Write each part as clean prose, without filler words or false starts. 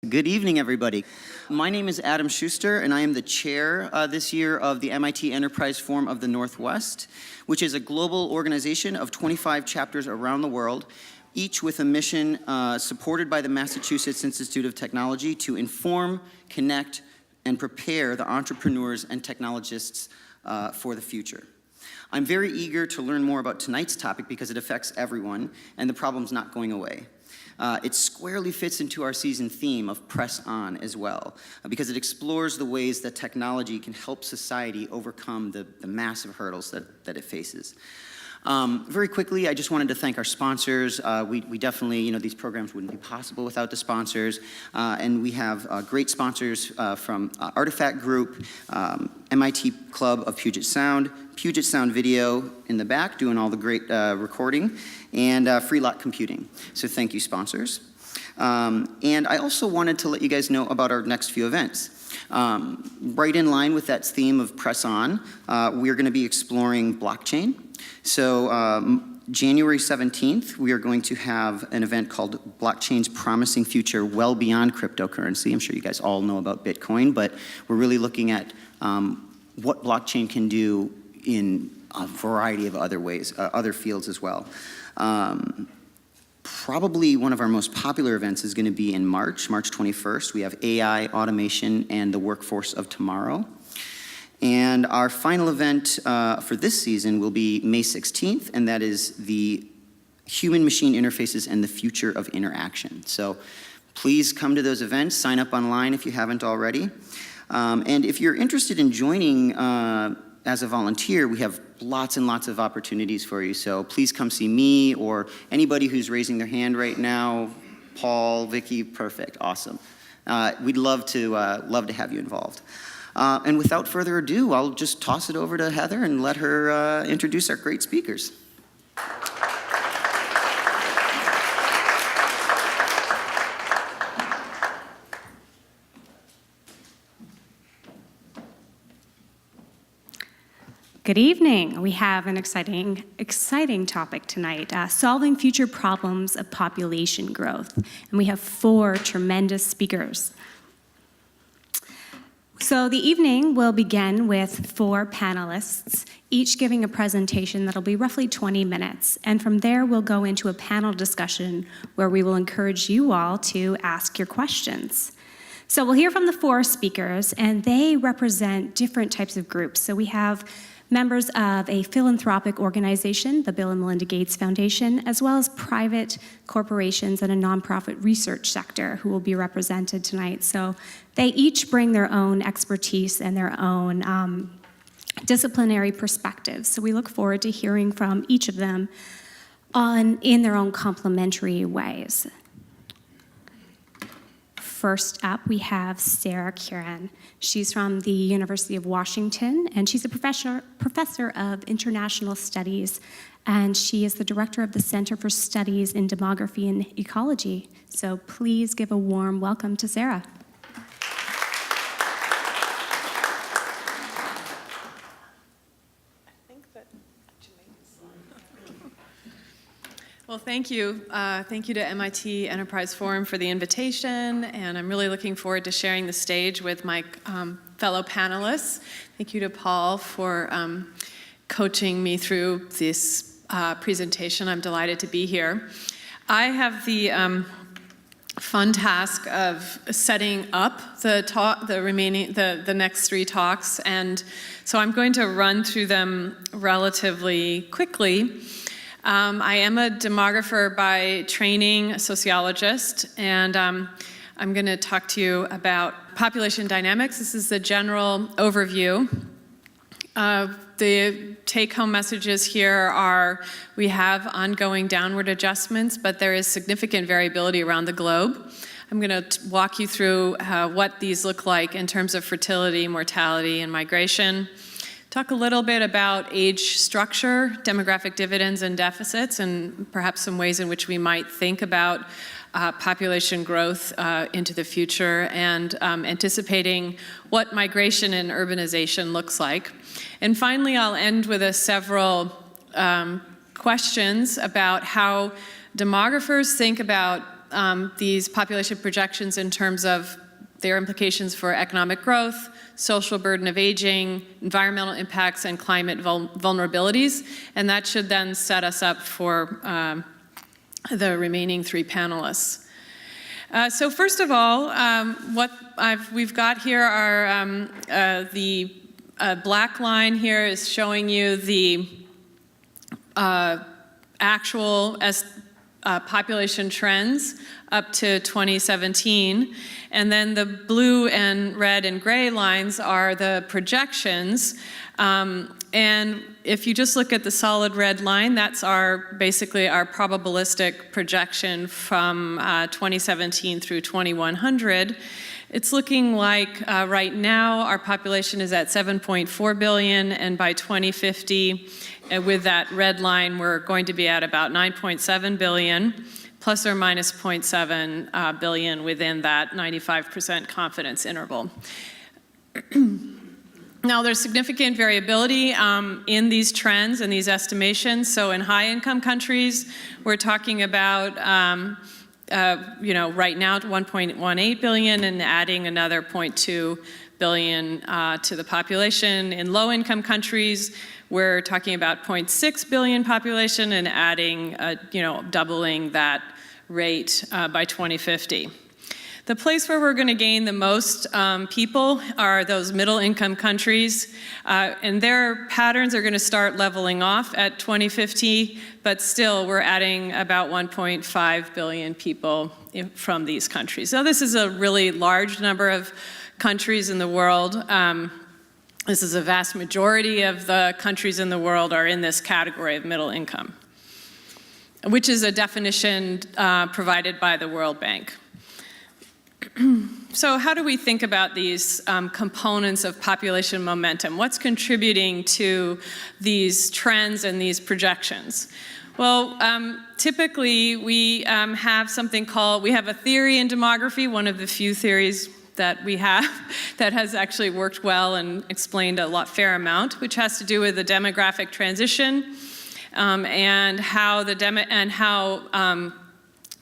Good evening, everybody. My name is Adam Schuster, and I am the chair this year of the MIT Enterprise Forum of the Northwest, which is a global organization of 25 chapters around the world, each with a mission supported by the Massachusetts Institute of Technology to inform, connect, and prepare the entrepreneurs and technologists for the future. I'm very eager to learn more about tonight's topic because it affects everyone, and the problem's not going away. It squarely fits into our season theme of Press On as well, because it explores the ways that technology can help society overcome the massive hurdles that it faces. Very quickly, I just wanted to thank our sponsors. We definitely, these programs wouldn't be possible without the sponsors. And we have great sponsors from Artifact Group, MIT Club of Puget Sound Video in the back, doing all the great recording, and Free Lot Computing. So thank you, sponsors. And I also wanted to let you guys know about our next few events. Right in line with that theme of Press On, we're going to be exploring blockchain. So January 17th, we are going to have an event called Blockchain's Promising Future Well Beyond Cryptocurrency. I'm sure you guys all know about Bitcoin, but we're really looking at what blockchain can do in a variety of other ways, other fields as well. Probably one of our most popular events is going to be in March 21st. We have AI, automation, and the workforce of tomorrow. And our final event for this season will be May 16th, and that is the Human-Machine Interfaces and the Future of Interaction. So please come to those events, sign up online if you haven't already. And if you're interested in joining as a volunteer, we have lots and lots of opportunities for you. So please come see me or anybody who's raising their hand right now. Paul, Vicky, perfect, awesome. We'd love to have you involved. And without further ado, I'll just toss it over to Heather and let her introduce our great speakers. Good evening. We have an exciting topic tonight, solving future problems of population growth. And we have 4 tremendous speakers. So the evening will begin with 4 panelists, each giving a presentation that'll be roughly 20 minutes. And from there, we'll go into a panel discussion where we will encourage you all to ask your questions. So we'll hear from the 4 speakers, and they represent different types of groups. So we have members of a philanthropic organization, the Bill and Melinda Gates Foundation, as well as private corporations and a nonprofit research sector who will be represented tonight. So they each bring their own expertise and their own disciplinary perspectives. So we look forward to hearing from each of them in their own complementary ways. First up, we have Sarah Curran. She's from the University of Washington, and she's a professor of international studies, and she is the director of the Center for Studies in Demography and Ecology. So please give a warm welcome to Sarah. Well, thank you. Thank you to MIT Enterprise Forum for the invitation, and I'm really looking forward to sharing the stage with my fellow panelists. Thank you to Paul for coaching me through this presentation. I'm delighted to be here. I have the fun task of setting up the next 3 talks, and so I'm going to run through them relatively quickly. I am a demographer by training, a sociologist, and I'm going to talk to you about population dynamics. This is the general overview. The take-home messages here are we have ongoing downward adjustments, but there is significant variability around the globe. I'm going to walk you through what these look like in terms of fertility, mortality, and migration. Talk a little bit about age structure, demographic dividends and deficits, and perhaps some ways in which we might think about population growth into the future, and anticipating what migration and urbanization looks like. And finally, I'll end with several questions about how demographers think about these population projections in terms of their implications for economic growth, social burden of aging, environmental impacts, and climate vulnerabilities. And that should then set us up for the remaining three panelists. So first of all, what we've got here are the black line here is showing you the actual population trends up to 2017. And then the blue and red and gray lines are the projections. And if you just look at the solid red line, that's basically our probabilistic projection from 2017 through 2100. It's looking like right now our population is at 7.4 billion, and by 2050, with that red line, we're going to be at about 9.7 billion, plus or minus 0.7 billion within that 95% confidence interval. Now, there's significant variability in these trends and these estimations. So in high-income countries, we're talking about right now 1.18 billion and adding another 0.2 billion to the population. In low-income countries, we're talking about 0.6 billion population and adding, doubling that rate by 2050. The place where we're going to gain the most people are those middle-income countries, and their patterns are going to start leveling off at 2050, but still we're adding about 1.5 billion people from these countries. Now, this is a really large number of countries in the world. This is a vast majority of the countries in the world are in this category of middle income, which is a definition provided by the World Bank. So how do we think about these components of population momentum? What's contributing to these trends and these projections? Well, typically we have something called, we have a theory in demography, one of the few theories that we have that has actually worked well and explained a fair amount, which has to do with the demographic transition and how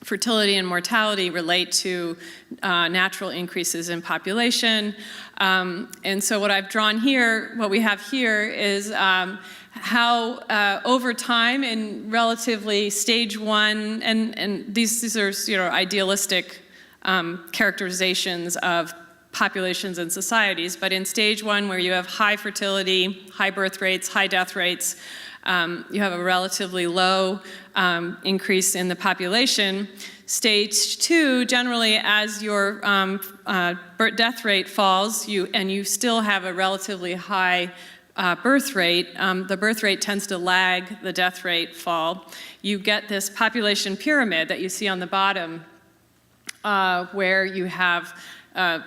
fertility and mortality relate to natural increases in population. And so what I've drawn here, what we have here is how over time in relatively stage one, and these are idealistic characterizations of populations and societies, but in stage one where you have high fertility, high birth rates, high death rates, you have a relatively low increase in the population. Stage two, generally as your death rate falls, and you still have a relatively high birth rate, the birth rate tends to lag the death rate fall. You get this population pyramid that you see on the bottom, where you have a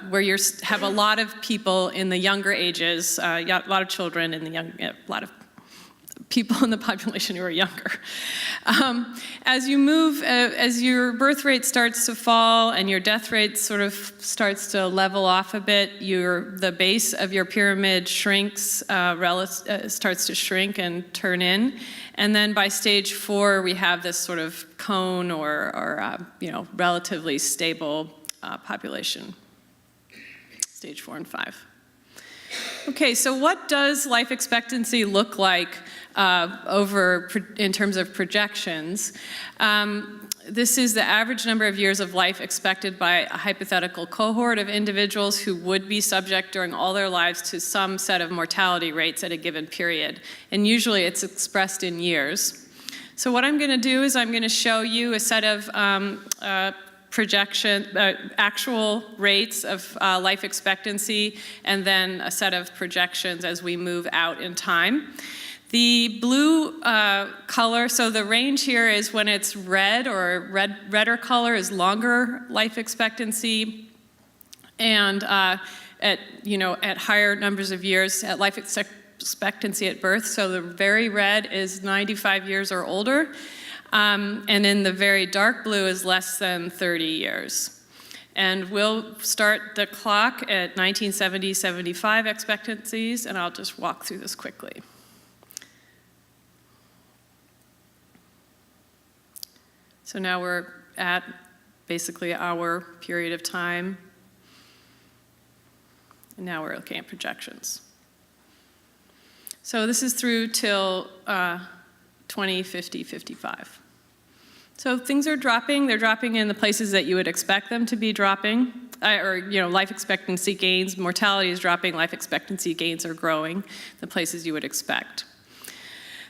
lot of people in the younger ages, a lot of children in the a lot of people in the population who are younger. As you move, as your birth rate starts to fall and your death rate sort of starts to level off a bit, the base of your pyramid shrinks, starts to shrink and turn in. And then by stage four, we have this sort of cone or relatively stable population, stage 4 and 5. Okay, so what does life expectancy look like in terms of projections? This is the average number of years of life expected by a hypothetical cohort of individuals who would be subject during all their lives to some set of mortality rates at a given period. And usually it's expressed in years. So what I'm going to do is I'm going to show you a set of actual rates of life expectancy, and then a set of projections as we move out in time. The blue color, so the range here is when it's red, or redder color is longer life expectancy, and at higher numbers of years at life expectancy at birth. So the very red is 95 years or older. And in the very dark blue is less than 30 years. And we'll start the clock at 1970-75 expectancies, and I'll just walk through this quickly. So now we're at basically our period of time. And now we're looking at projections. So this is through till 2050, 55. So things are dropping. They're dropping in the places that you would expect them to be dropping, life expectancy gains. Mortality is dropping. Life expectancy gains are growing, the places you would expect.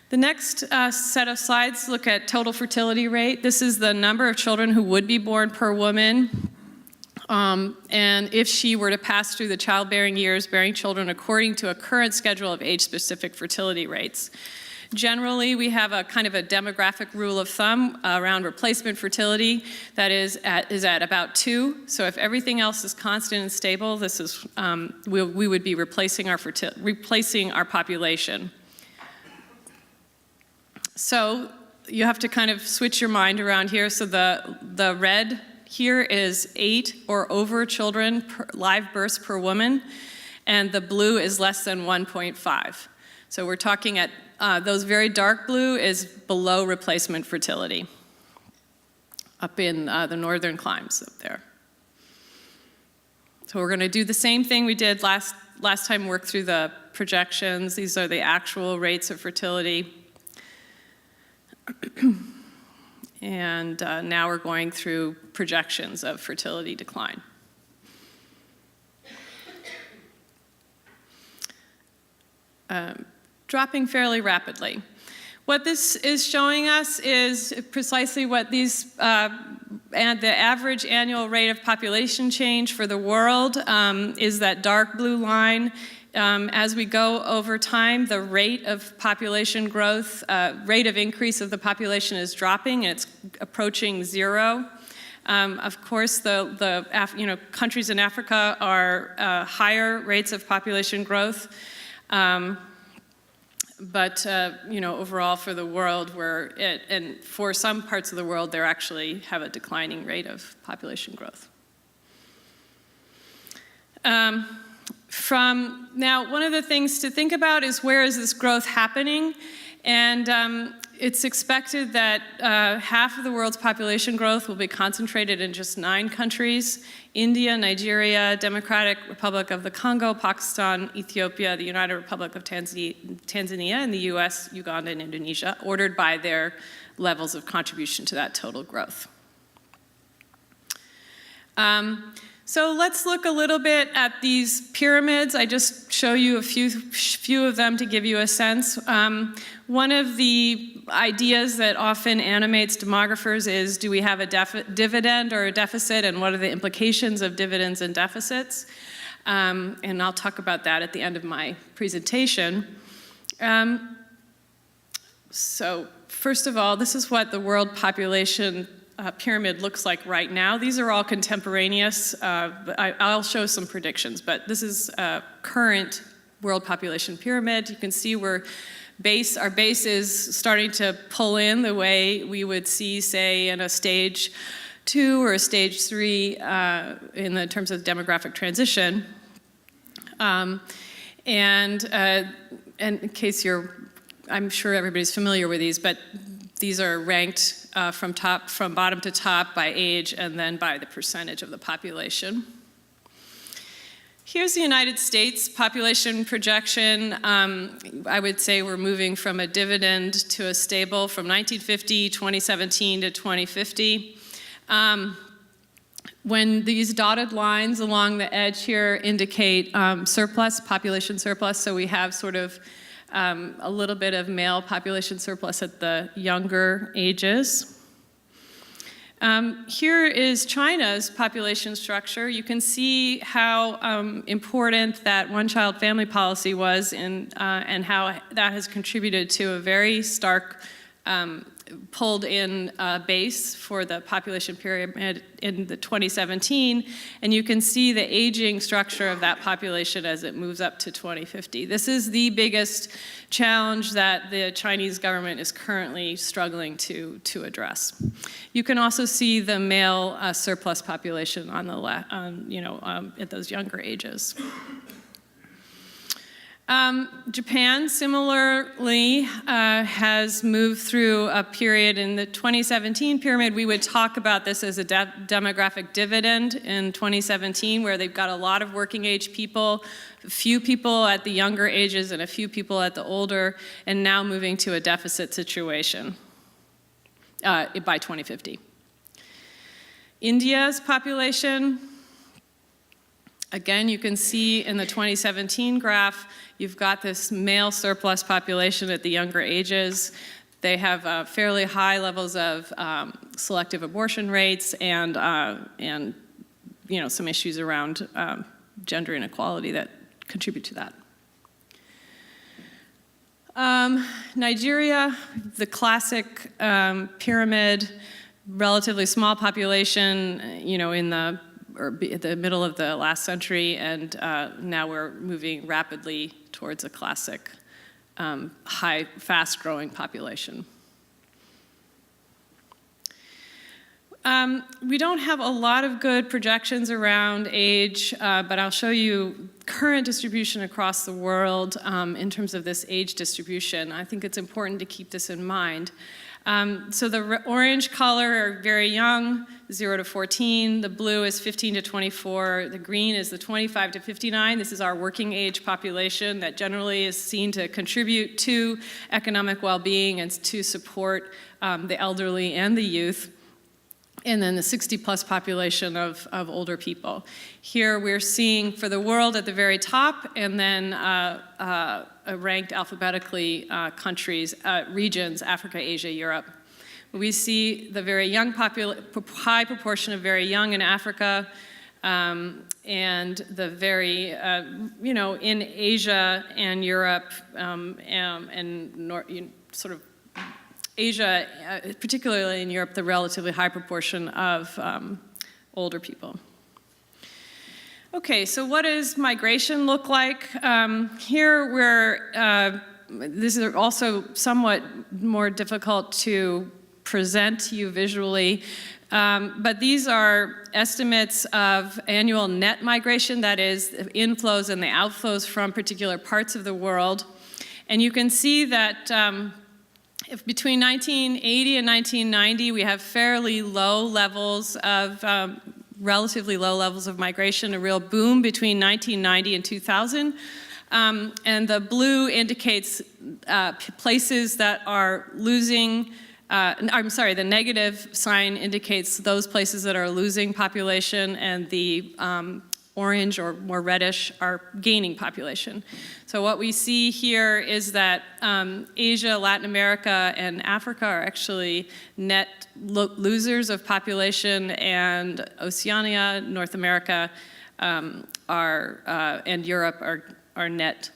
The next set of slides look at total fertility rate. This is the number of children who would be born per woman. And if she were to pass through the childbearing years, bearing children according to a current schedule of age-specific fertility rates. Generally, we have a kind of a demographic rule of thumb around replacement fertility that is at about 2. So if everything else is constant and stable, this is we would be replacing our population. So you have to kind of switch your mind around here. So the red here is 8 or over children live births per woman, and the blue is less than 1.5. So we're talking at those very dark blue is below replacement fertility up in the northern climes up there. So we're going to do the same thing we did last time, work through the projections. These are the actual rates of fertility. And now we're going through projections of fertility decline. Dropping fairly rapidly. What this is showing us is precisely what these, and the average annual rate of population change for the world is that dark blue line. As we go over time, the rate of population growth, rate of increase of the population is dropping, and it's approaching 0. Of course, the countries in Africa are higher rates of population growth, but overall for the world, and for some parts of the world, they actually have a declining rate of population growth. Now, one of the things to think about is where is this growth happening? And it's expected that half of the world's population growth will be concentrated in just 9 countries: India, Nigeria, Democratic Republic of the Congo, Pakistan, Ethiopia, the United Republic of Tanzania, and the US, Uganda, and Indonesia, ordered by their levels of contribution to that total growth. So let's look a little bit at these pyramids. I just show you a few of them to give you a sense. One of the ideas that often animates demographers is, do we have a dividend or a deficit, and what are the implications of dividends and deficits? And I'll talk about that at the end of my presentation. So first of all, this is what the world population pyramid looks like right now. These are all contemporaneous. I'll show some predictions, but this is a current world population pyramid. You can see our base is starting to pull in the way we would see, say, in a stage 2 or a stage 3 in the terms of demographic transition. And in case I'm sure everybody's familiar with these, but these are ranked from bottom to top by age and then by the percentage of the population. Here's the United States population projection. I would say we're moving from a dividend to a stable from 1950, 2017 to 2050. When these dotted lines along the edge here indicate surplus, population surplus, so we have sort of a little bit of male population surplus at the younger ages. Here is China's population structure. You can see how important that one-child family policy was and how that has contributed to a very stark pulled-in base for the population pyramid in the 2017, and you can see the aging structure of that population as it moves up to 2050. This is the biggest challenge that the Chinese government is currently struggling to address. You can also see the male surplus population on the left, at those younger ages. Japan similarly has moved through a period in the 2017 pyramid. We would talk about this as a demographic dividend in 2017, where they've got a lot of working age people, a few people at the younger ages and a few people at the older, and now moving to a deficit situation by 2050. India's population, again, you can see in the 2017 graph, you've got this male surplus population at the younger ages. They have fairly high levels of selective abortion rates and some issues around gender inequality that contribute to that. Nigeria, the classic pyramid, relatively small population, at the middle of the last century, and now we're moving rapidly towards a classic high, fast-growing population. We don't have a lot of good projections around age, but I'll show you current distribution across the world in terms of this age distribution. I think it's important to keep this in mind. So the orange color are very young, 0 to 14. The blue is 15 to 24. The green is the 25 to 59. This is our working age population that generally is seen to contribute to economic well-being and to support the elderly and the youth. And then the 60-plus population of older people. Here we're seeing for the world at the very top, and then ranked alphabetically countries, regions, Africa, Asia, Europe. We see the very young high proportion of very young in Africa, and the very, in Asia and Europe, and sort of Asia, particularly in Europe, the relatively high proportion of older people. Okay, so what does migration look like? Here this is also somewhat more difficult to present to you visually, but these are estimates of annual net migration, that is, the inflows and the outflows from particular parts of the world. And you can see that if between 1980 and 1990, we have fairly low levels of, relatively low levels of migration, a real boom between 1990 and 2000. And the blue indicates places that are losing, the negative sign indicates those places that are losing population, and the orange or more reddish are gaining population. So what we see here is that Asia, Latin America, and Africa are actually net losers of population, and Oceania, North America, and Europe are net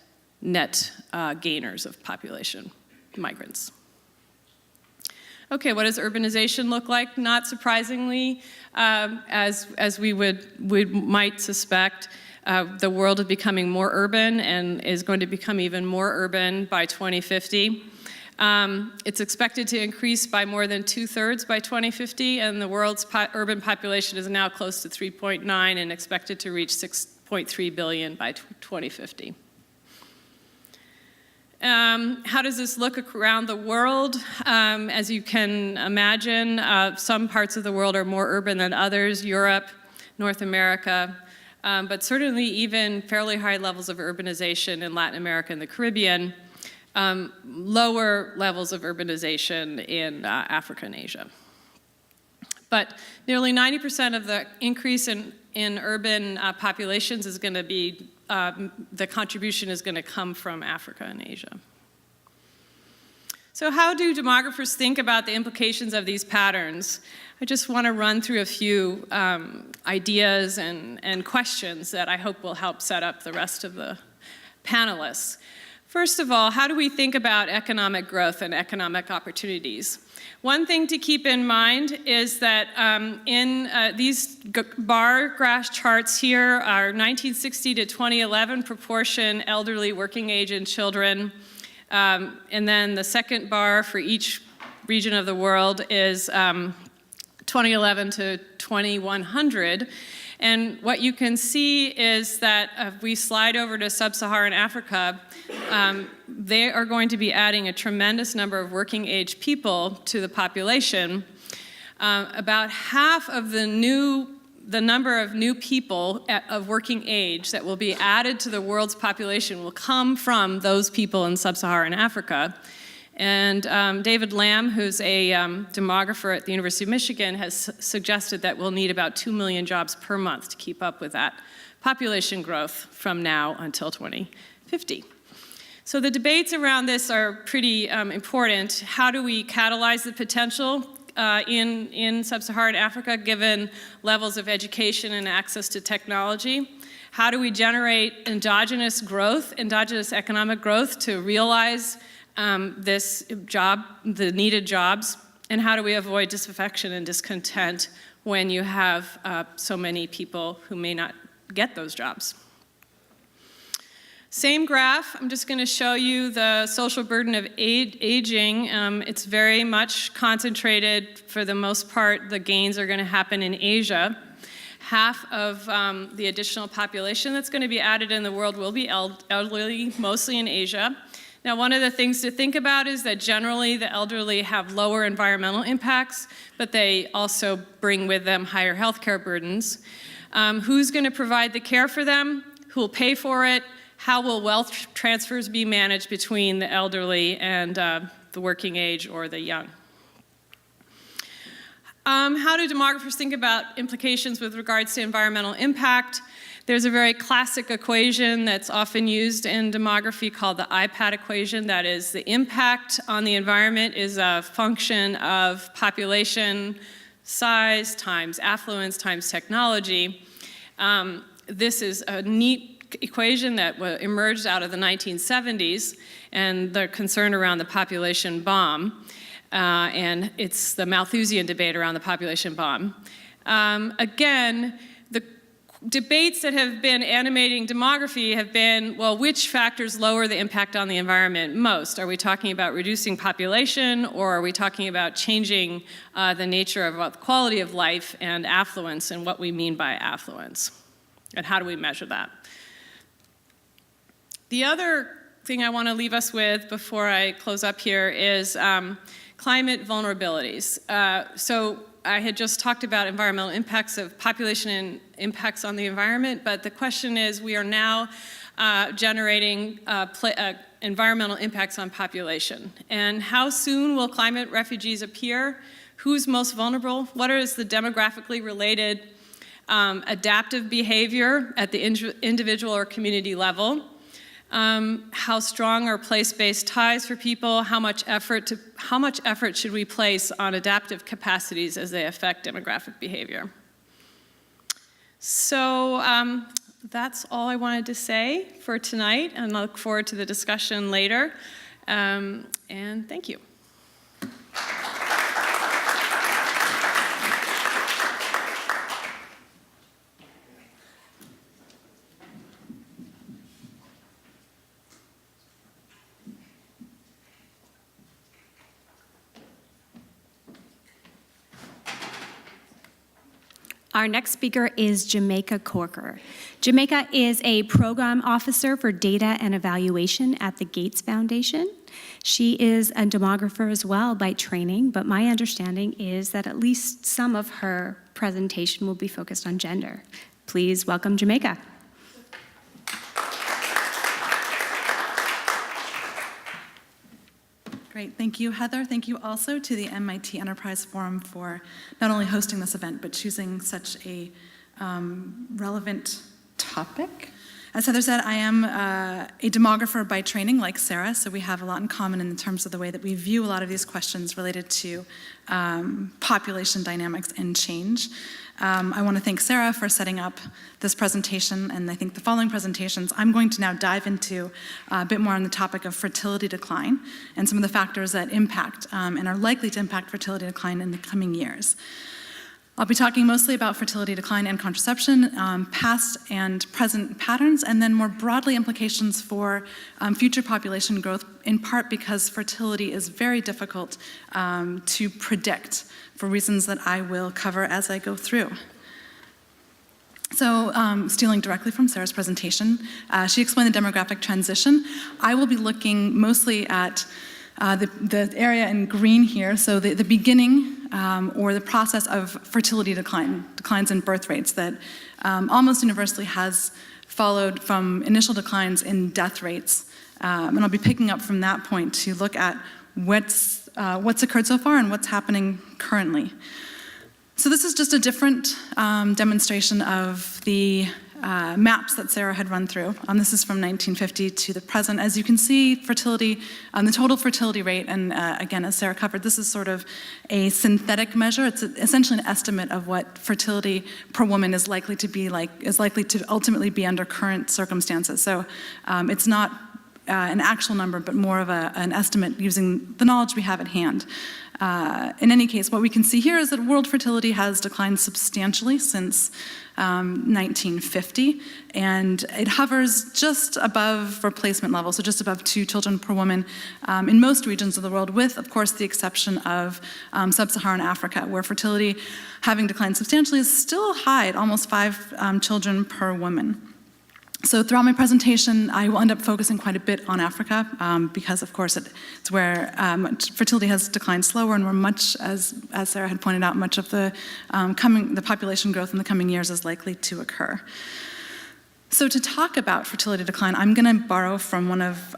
gainers of population, migrants. Okay, what does urbanization look like? Not surprisingly, as we might suspect, the world is becoming more urban and is going to become even more urban by 2050. It's expected to increase by more than 2/3 by 2050, and the world's urban population is now close to 3.9 and expected to reach 6.3 billion by 2050. How does this look around the world? As you can imagine, some parts of the world are more urban than others, Europe, North America, but certainly even fairly high levels of urbanization in Latin America and the Caribbean, lower levels of urbanization in Africa and Asia. But nearly 90% of the increase in urban populations is going to be, the contribution is going to come from Africa and Asia. So how do demographers think about the implications of these patterns? I just want to run through a few ideas and questions that I hope will help set up the rest of the panelists. First of all, how do we think about economic growth and economic opportunities? One thing to keep in mind is that in these bar graph charts here are 1960 to 2011 proportion elderly, working age, and children. And then the second bar for each region of the world is 2011 to 2100. And what you can see is that if we slide over to sub-Saharan Africa, they are going to be adding a tremendous number of working age people to the population. About half of the number of new people of working age that will be added to the world's population will come from those people in sub-Saharan Africa. And David Lamb, who's a demographer at the University of Michigan, has suggested that we'll need about 2 million jobs per month to keep up with that population growth from now until 2050. So the debates around this are pretty important. How do we catalyze the potential in sub-Saharan Africa given levels of education and access to technology? How do we generate endogenous growth, endogenous economic growth to realize the needed jobs, and how do we avoid disaffection and discontent when you have so many people who may not get those jobs? Same graph, I'm just going to show you the social burden of aging. It's very much concentrated, for the most part, the gains are going to happen in Asia. Half of the additional population that's going to be added in the world will be elderly, mostly in Asia. Now, one of the things to think about is that generally the elderly have lower environmental impacts, but they also bring with them higher healthcare burdens. Who's going to provide the care for them? Who will pay for it? How will wealth transfers be managed between the elderly and the working age or the young? How do demographers think about implications with regards to environmental impact? There's a very classic equation that's often used in demography called the IPAT equation. That is, the impact on the environment is a function of population size times affluence times technology. This is a neat equation that emerged out of the 1970s and the concern around the population bomb. And it's the Malthusian debate around the population bomb. Again, the debates that have been animating demography have been, well, which factors lower the impact on the environment most? Are we talking about reducing population, or are we talking about changing the nature of the quality of life and affluence and what we mean by affluence? And how do we measure that? The other thing I want to leave us with before I close up here is climate vulnerabilities. So I had just talked about environmental impacts of population and impacts on the environment, but the question is, we are now generating environmental impacts on population. And how soon will climate refugees appear? Who's most vulnerable? What is the demographically related adaptive behavior at the individual or community level? How strong are place-based ties for people? How much effort should we place on adaptive capacities as they affect demographic behavior? So that's all I wanted to say for tonight, and I look forward to the discussion later. And thank you. Our next speaker is Jamaica Corker. Jamaica is a program officer for data and evaluation at the Gates Foundation. She is a demographer as well by training, but my understanding is that at least some of her presentation will be focused on gender. Please welcome Jamaica. Great, thank you, Heather. Thank you also to the MIT Enterprise Forum for not only hosting this event, but choosing such a relevant topic. As Heather said, I am a demographer by training, like Sarah, so we have a lot in common in terms of the way that we view a lot of these questions related to population dynamics and change. I want to thank Sarah for setting up this presentation, and I think the following presentations, I'm going to now dive into a bit more on the topic of fertility decline and some of the factors that impact and are likely to impact fertility decline in the coming years. I'll be talking mostly about fertility decline and contraception, past and present patterns, and then more broadly implications for future population growth, in part because fertility is very difficult to predict for reasons that I will cover as I go through. So, stealing directly from Sarah's presentation, she explained the demographic transition. I will be looking mostly at the area in green here, so the beginning or the process of fertility declines in birth rates that almost universally has followed from initial declines in death rates. And I'll be picking up from that point to look at what's occurred so far and what's happening currently. So this is just a different demonstration of the maps that Sarah had run through. This is from 1950 to the present. As you can see, fertility, the total fertility rate, and again, as Sarah covered, this is sort of a synthetic measure. It's essentially an estimate of what fertility per woman is likely to ultimately be under current circumstances. So it's not an actual number, but more of an estimate using the knowledge we have at hand. In any case, what we can see here is that world fertility has declined substantially since 1950, and it hovers just above replacement level, so just above 2 children per woman in most regions of the world, with, of course, the exception of sub-Saharan Africa, where fertility, having declined substantially, is still high at almost 5 children per woman. So throughout my presentation, I will end up focusing quite a bit on Africa because, of course, it's where fertility has declined slower, and where much, as Sarah had pointed out, much of the population growth in the coming years is likely to occur. So to talk about fertility decline, I'm going to borrow from one of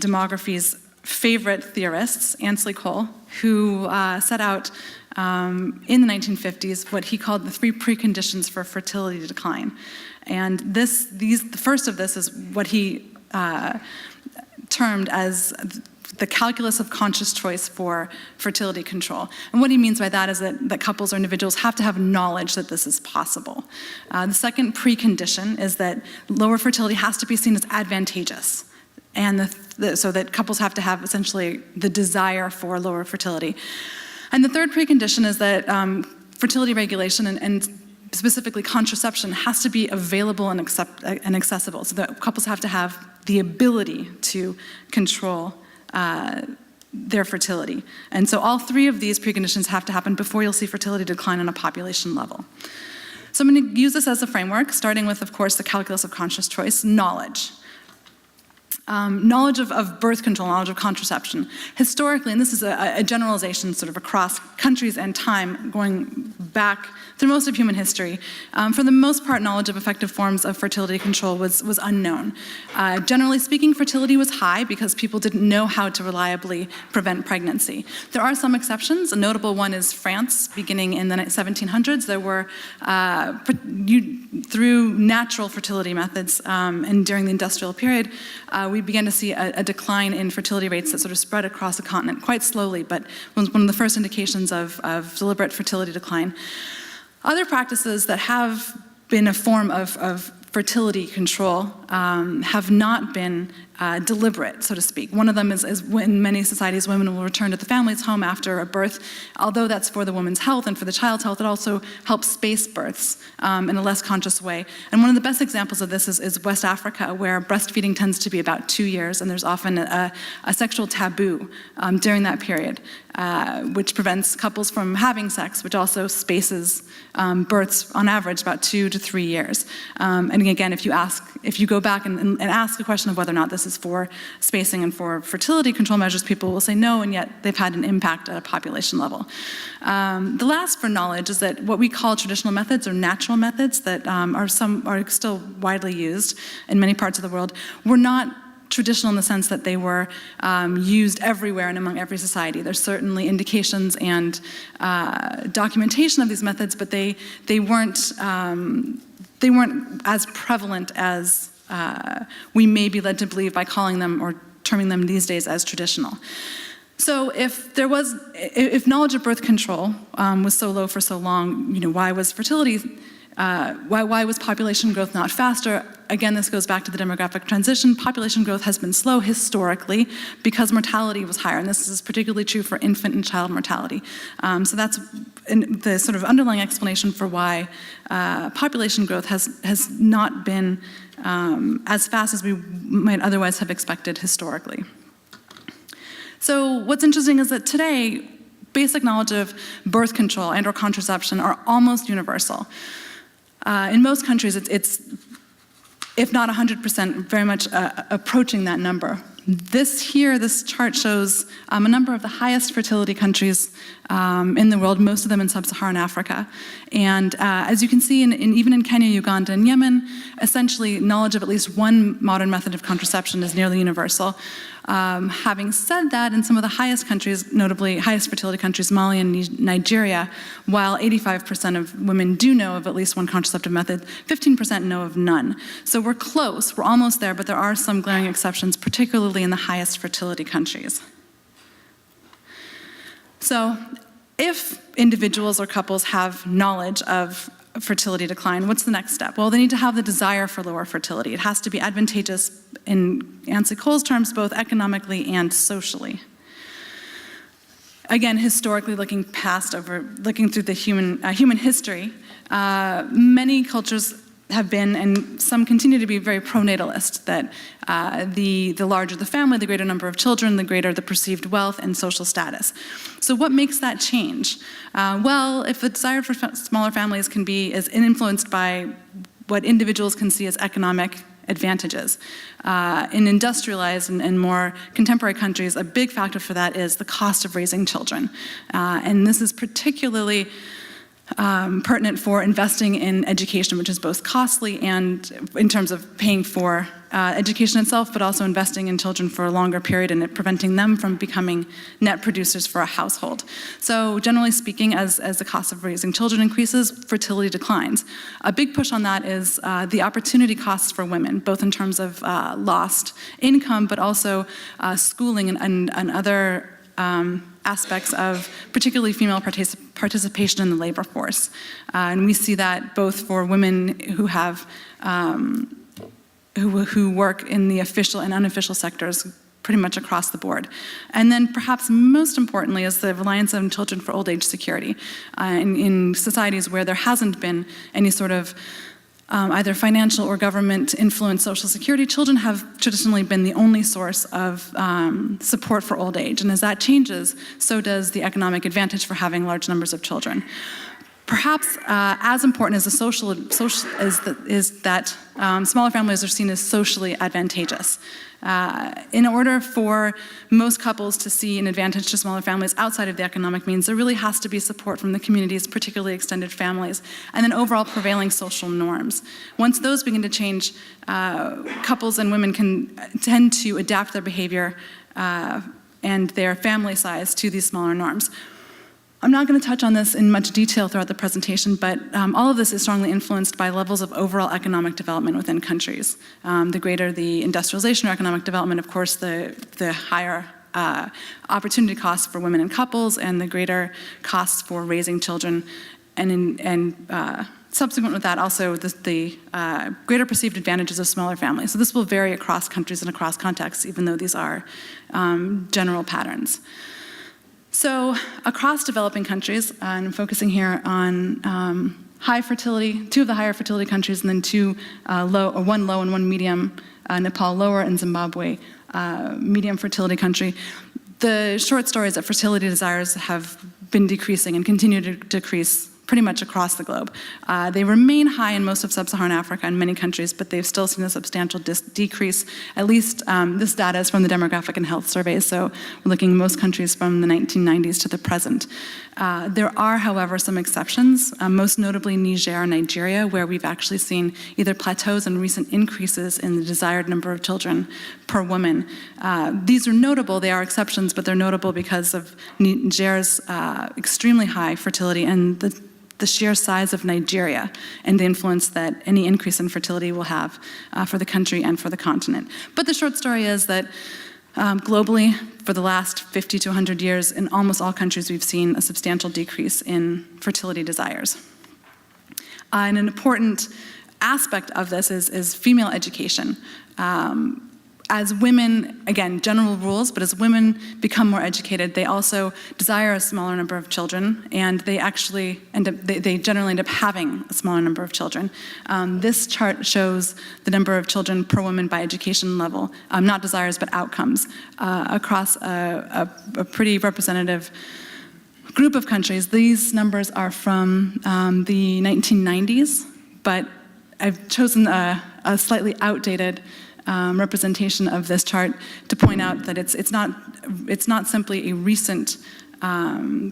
demography's favorite theorists, Ansley Cole, who set out in the 1950s what he called the 3 preconditions for fertility decline. And the first of this is what he termed as the calculus of conscious choice for fertility control. And what he means by that is that couples or individuals have to have knowledge that this is possible. The second precondition is that lower fertility has to be seen as advantageous, and so that couples have to have essentially the desire for lower fertility. And the third precondition is that fertility regulation and specifically contraception has to be available and accessible, so that couples have to have the ability to control their fertility. And so all 3 of these preconditions have to happen before you'll see fertility decline on a population level. So I'm going to use this as a framework, starting with, of course, the calculus of conscious choice, knowledge. Knowledge of birth control, knowledge of contraception. Historically, and this is a generalization sort of across countries and time, going back through most of human history, for the most part, knowledge of effective forms of fertility control was unknown. Generally speaking, fertility was high because people didn't know how to reliably prevent pregnancy. There are some exceptions. A notable one is France. Beginning in the 1700s, there were, through natural fertility methods, and during the industrial period, we began to see a decline in fertility rates that sort of spread across the continent quite slowly, but was one of the first indications of deliberate fertility decline. Other practices that have been a form of fertility control have not been deliberate, so to speak. One of them is in many societies, women will return to the family's home after a birth. Although that's for the woman's health and for the child's health, it also helps space births in a less conscious way. And one of the best examples of this is West Africa, where breastfeeding tends to be about 2 years, and there's often a sexual taboo during that period, which prevents couples from having sex, which also spaces births on average about 2 to 3 years. And again, if you go back and ask the question of whether or not this is for spacing and for fertility control measures, people will say no, and yet they've had an impact at a population level. The last for knowledge is that what we call traditional methods or natural methods that are still widely used in many parts of the world were not traditional in the sense that they were used everywhere and among every society. There's certainly indications and documentation of these methods, but they weren't as prevalent as we may be led to believe by calling them or terming them these days as traditional. So if knowledge of birth control was so low for so long, why was fertility why was population growth not faster? Again, this goes back to the demographic transition. Population growth has been slow historically because mortality was higher, and this is particularly true for infant and child mortality. So that's the sort of underlying explanation for why population growth has not been as fast as we might otherwise have expected historically. So what's interesting is that today, basic knowledge of birth control and or contraception are almost universal. In most countries, it's if not 100%, very much approaching that number. This chart shows a number of the highest fertility countries in the world, most of them in sub-Saharan Africa. And as you can see, even in Kenya, Uganda, and Yemen, essentially knowledge of at least one modern method of contraception is nearly universal. Having said that, in some of the highest countries, notably highest fertility countries, Mali and Nigeria, while 85% of women do know of at least one contraceptive method, 15% know of none. So we're close, we're almost there, but there are some glaring exceptions, particularly in the highest fertility countries. So if individuals or couples have knowledge of fertility decline, what's the next step? Well, they need to have the desire for lower fertility. It has to be advantageous in Nancy Cole's terms, both economically and socially. Again, historically, looking through the human history, many cultures have been, and some continue to be, very pronatalist, that the larger the family, the greater number of children, the greater the perceived wealth and social status. So what makes that change? Well, if the desire for smaller families is influenced by what individuals can see as economic advantages. In industrialized and more contemporary countries, a big factor for that is the cost of raising children. And this is particularly pertinent for investing in education, which is both costly and in terms of paying for education itself, but also investing in children for a longer period and preventing them from becoming net producers for a household. So generally speaking, as the cost of raising children increases, fertility declines. A big push on that is the opportunity costs for women, both in terms of lost income, but also schooling and other aspects of particularly female participation in the labor force. And we see that both for women who have who work in the official and unofficial sectors pretty much across the board. And then perhaps most importantly is the reliance on children for old age security. In societies where there hasn't been any sort of either financial or government influenced social security, children have traditionally been the only source of support for old age. And as that changes, so does the economic advantage for having large numbers of children. Perhaps as important as is that smaller families are seen as socially advantageous. In order for most couples to see an advantage to smaller families outside of the economic means, there really has to be support from the communities, particularly extended families, and then overall prevailing social norms. Once those begin to change, couples and women can tend to adapt their behavior and their family size to these smaller norms. I'm not going to touch on this in much detail throughout the presentation, but all of this is strongly influenced by levels of overall economic development within countries. The greater the industrialization or economic development, of course, the higher opportunity costs for women and couples, and the greater costs for raising children, and subsequent with that, also the greater perceived advantages of smaller families. So this will vary across countries and across contexts, even though these are general patterns. So across developing countries, and I'm focusing here on high fertility, two of the higher fertility countries, and then one low and one medium, Nepal lower and Zimbabwe medium fertility country. The short story is that fertility desires have been decreasing and continue to decrease pretty much across the globe. They remain high in most of sub-Saharan Africa and many countries, but they've still seen a substantial decrease. At least this data is from the Demographic and Health Surveys, so we're looking at most countries from the 1990s to the present. There are, however, some exceptions, most notably Niger and Nigeria, where we've actually seen either plateaus and recent increases in the desired number of children per woman. These are notable, they are exceptions, but they're notable because of Niger's extremely high fertility and the sheer size of Nigeria and the influence that any increase in fertility will have for the country and for the continent. But the short story is that globally, for the last 50 to 100 years, in almost all countries, we've seen a substantial decrease in fertility desires. And an important aspect of this is female education. As women, again, general rules, but as women become more educated, they also desire a smaller number of children, and they actually they generally end up having a smaller number of children. This chart shows the number of children per woman by education level, not desires, but outcomes, across a pretty representative group of countries. These numbers are from the 1990s, but I've chosen a slightly outdated representation of this chart to point out that it's not simply a recent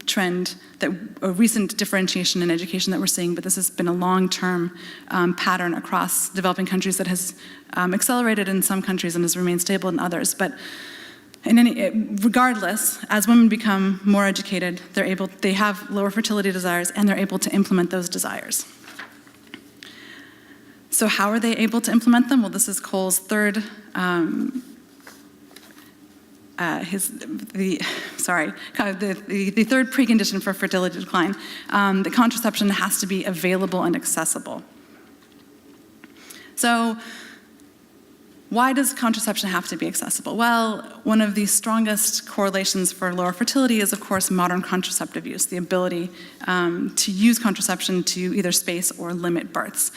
trend, that a recent differentiation in education that we're seeing, but this has been a long-term pattern across developing countries that has accelerated in some countries and has remained stable in others. But regardless, as women become more educated, they have lower fertility desires, and they're able to implement those desires. So how are they able to implement them? Well, this is Cole's third, the third precondition for fertility decline. The contraception has to be available and accessible. So why does contraception have to be accessible? Well, one of the strongest correlations for lower fertility is, of course, modern contraceptive use, the ability to use contraception to either space or limit births.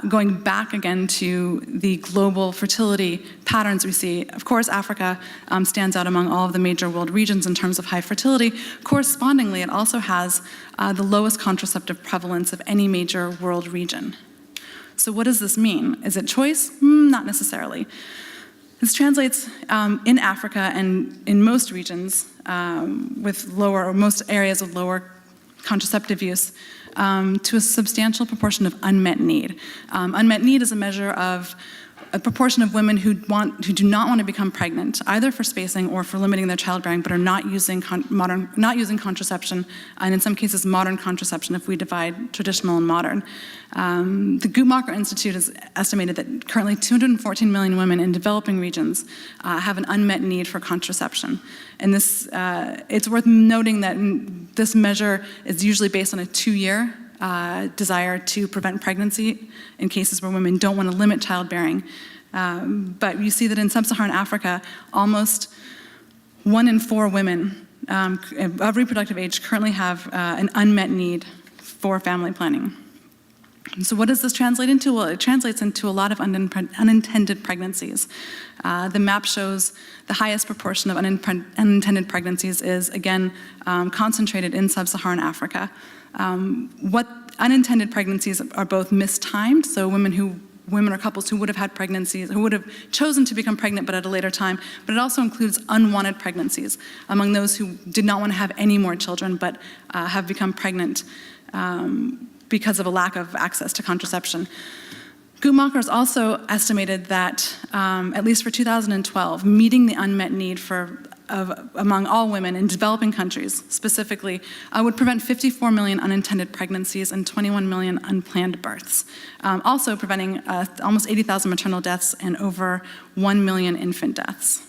Going back again to the global fertility patterns we see, of course, Africa stands out among all of the major world regions in terms of high fertility. Correspondingly, it also has the lowest contraceptive prevalence of any major world region. So what does this mean? Is it choice? Not necessarily. This translates in Africa and in most regions with most areas of lower contraceptive use to a substantial proportion of unmet need. Unmet need is a measure of a proportion of women who do not want to become pregnant, either for spacing or for limiting their childbearing, but are not using contraception, and in some cases modern contraception if we divide traditional and modern. The Guttmacher Institute has estimated that currently 214 million women in developing regions have an unmet need for contraception. And this, it's worth noting that this measure is usually based on a 2-year desire to prevent pregnancy in cases where women don't want to limit childbearing. But you see that in sub-Saharan Africa, almost 1 in 4 women of reproductive age currently have an unmet need for family planning. So what does this translate into? Well, it translates into a lot of unintended pregnancies. The map shows the highest proportion of unintended pregnancies is, again, concentrated in sub-Saharan Africa. What unintended pregnancies are both mistimed, so women or couples who would have had pregnancies, who would have chosen to become pregnant but at a later time, but it also includes unwanted pregnancies among those who did not want to have any more children but have become pregnant because of a lack of access to contraception. Guttmacher has also estimated that, at least for 2012, meeting the unmet need among all women in developing countries specifically would prevent 54 million unintended pregnancies and 21 million unplanned births, also preventing almost 80,000 maternal deaths and over 1 million infant deaths.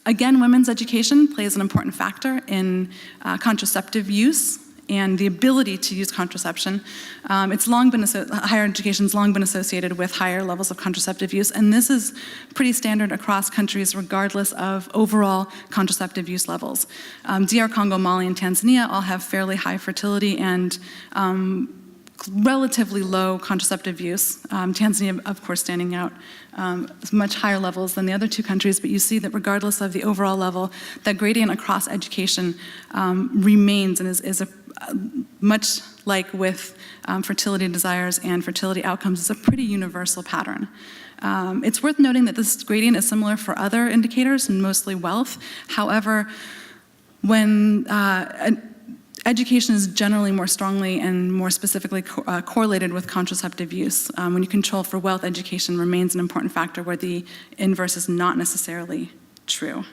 Again, women's education plays an important factor in contraceptive use and the ability to use contraception. Higher education's long been associated with higher levels of contraceptive use, and this is pretty standard across countries regardless of overall contraceptive use levels. DR Congo, Mali, and Tanzania all have fairly high fertility and relatively low contraceptive use. Tanzania, of course, standing out much higher levels than the other 2 countries, but you see that regardless of the overall level, that gradient across education remains and is much like with fertility desires and fertility outcomes, is a pretty universal pattern. It's worth noting that this gradient is similar for other indicators, and mostly wealth. However, when education is generally more strongly and more specifically correlated with contraceptive use. When you control for wealth, education remains an important factor where the inverse is not necessarily true.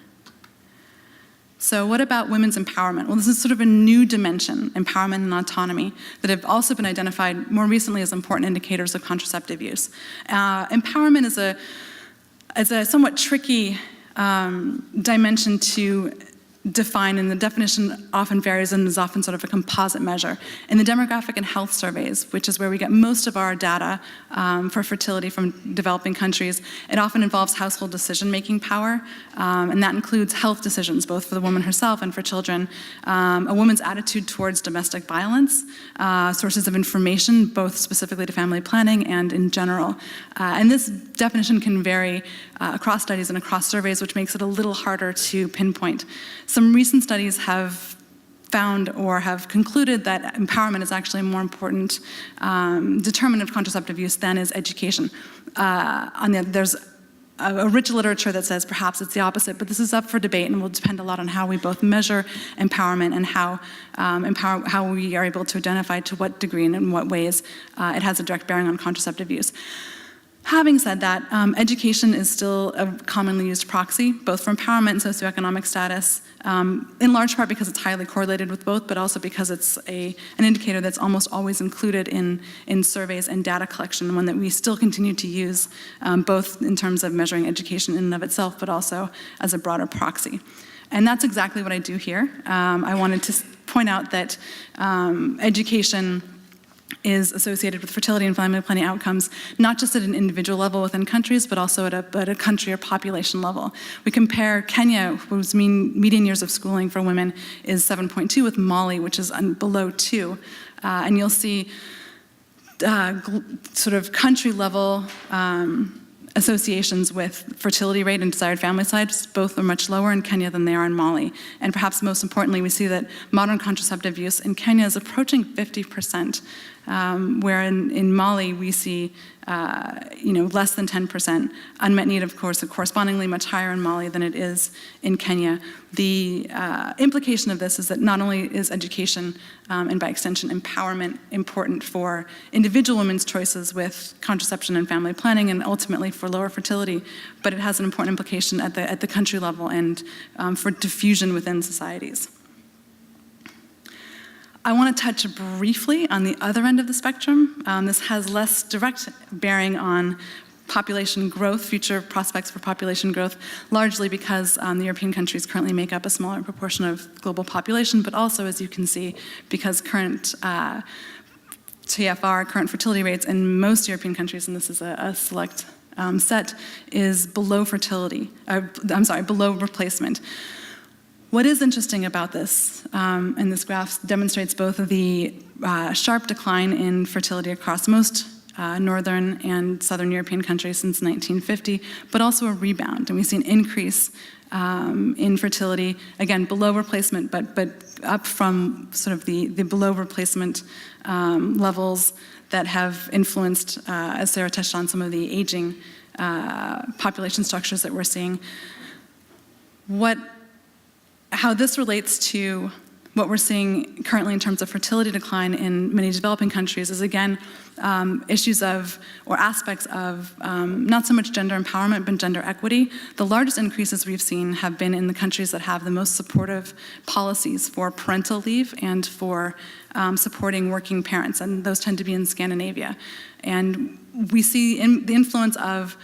So what about women's empowerment? Well, this is sort of a new dimension, empowerment and autonomy, that have also been identified more recently as important indicators of contraceptive use. Empowerment is a somewhat tricky dimension to defined, and the definition often varies and is often sort of a composite measure. In the demographic and health surveys, which is where we get most of our data for fertility from developing countries, it often involves household decision-making power, and that includes health decisions, both for the woman herself and for children, a woman's attitude towards domestic violence, sources of information, both specifically to family planning and in general. And this definition can vary across studies and across surveys, which makes it a little harder to pinpoint. Some recent studies have found or have concluded that empowerment is actually a more important determinant of contraceptive use than is education. There's a rich literature that says perhaps it's the opposite, but this is up for debate and will depend a lot on how we both measure empowerment and how we are able to identify to what degree and in what ways it has a direct bearing on contraceptive use. Having said that, education is still a commonly used proxy, both for empowerment and socioeconomic status, in large part because it's highly correlated with both, but also because it's an indicator that's almost always included in surveys and data collection, one that we still continue to use, both in terms of measuring education in and of itself, but also as a broader proxy. And that's exactly what I do here. I wanted to point out that education is associated with fertility and family planning outcomes, not just at an individual level within countries, but also at a country or population level. We compare Kenya, whose median years of schooling for women is 7.2, with Mali, which is below 2. And you'll see sort of country level associations with fertility rate and desired family size. Both are much lower in Kenya than they are in Mali. And perhaps most importantly, we see that modern contraceptive use in Kenya is approaching 50%, where in Mali we see less than 10%. Unmet need, of course, correspondingly much higher in Mali than it is in Kenya. The implication of this is that not only is education and by extension empowerment important for individual women's choices with contraception and family planning and ultimately for lower fertility, but it has an important implication at the country level and for diffusion within societies. I want to touch briefly on the other end of the spectrum. This has less direct bearing on population growth, future prospects for population growth, largely because the European countries currently make up a smaller proportion of global population, but also, as you can see, because current TFR, current fertility rates in most European countries, and this is a select set, is below below replacement. What is interesting about this, and this graph demonstrates both of the sharp decline in fertility across most northern and southern European countries since 1950, but also a rebound. And we see an increase in fertility, again, below replacement, but up from sort of the below replacement levels that have influenced, as Sarah touched on, some of the aging population structures that we're seeing. How this relates to what we're seeing currently in terms of fertility decline in many developing countries is, again, issues of, or aspects of, not so much gender empowerment, but gender equity. The largest increases we've seen have been in the countries that have the most supportive policies for parental leave and for supporting working parents, and those tend to be in Scandinavia. And we see the influence of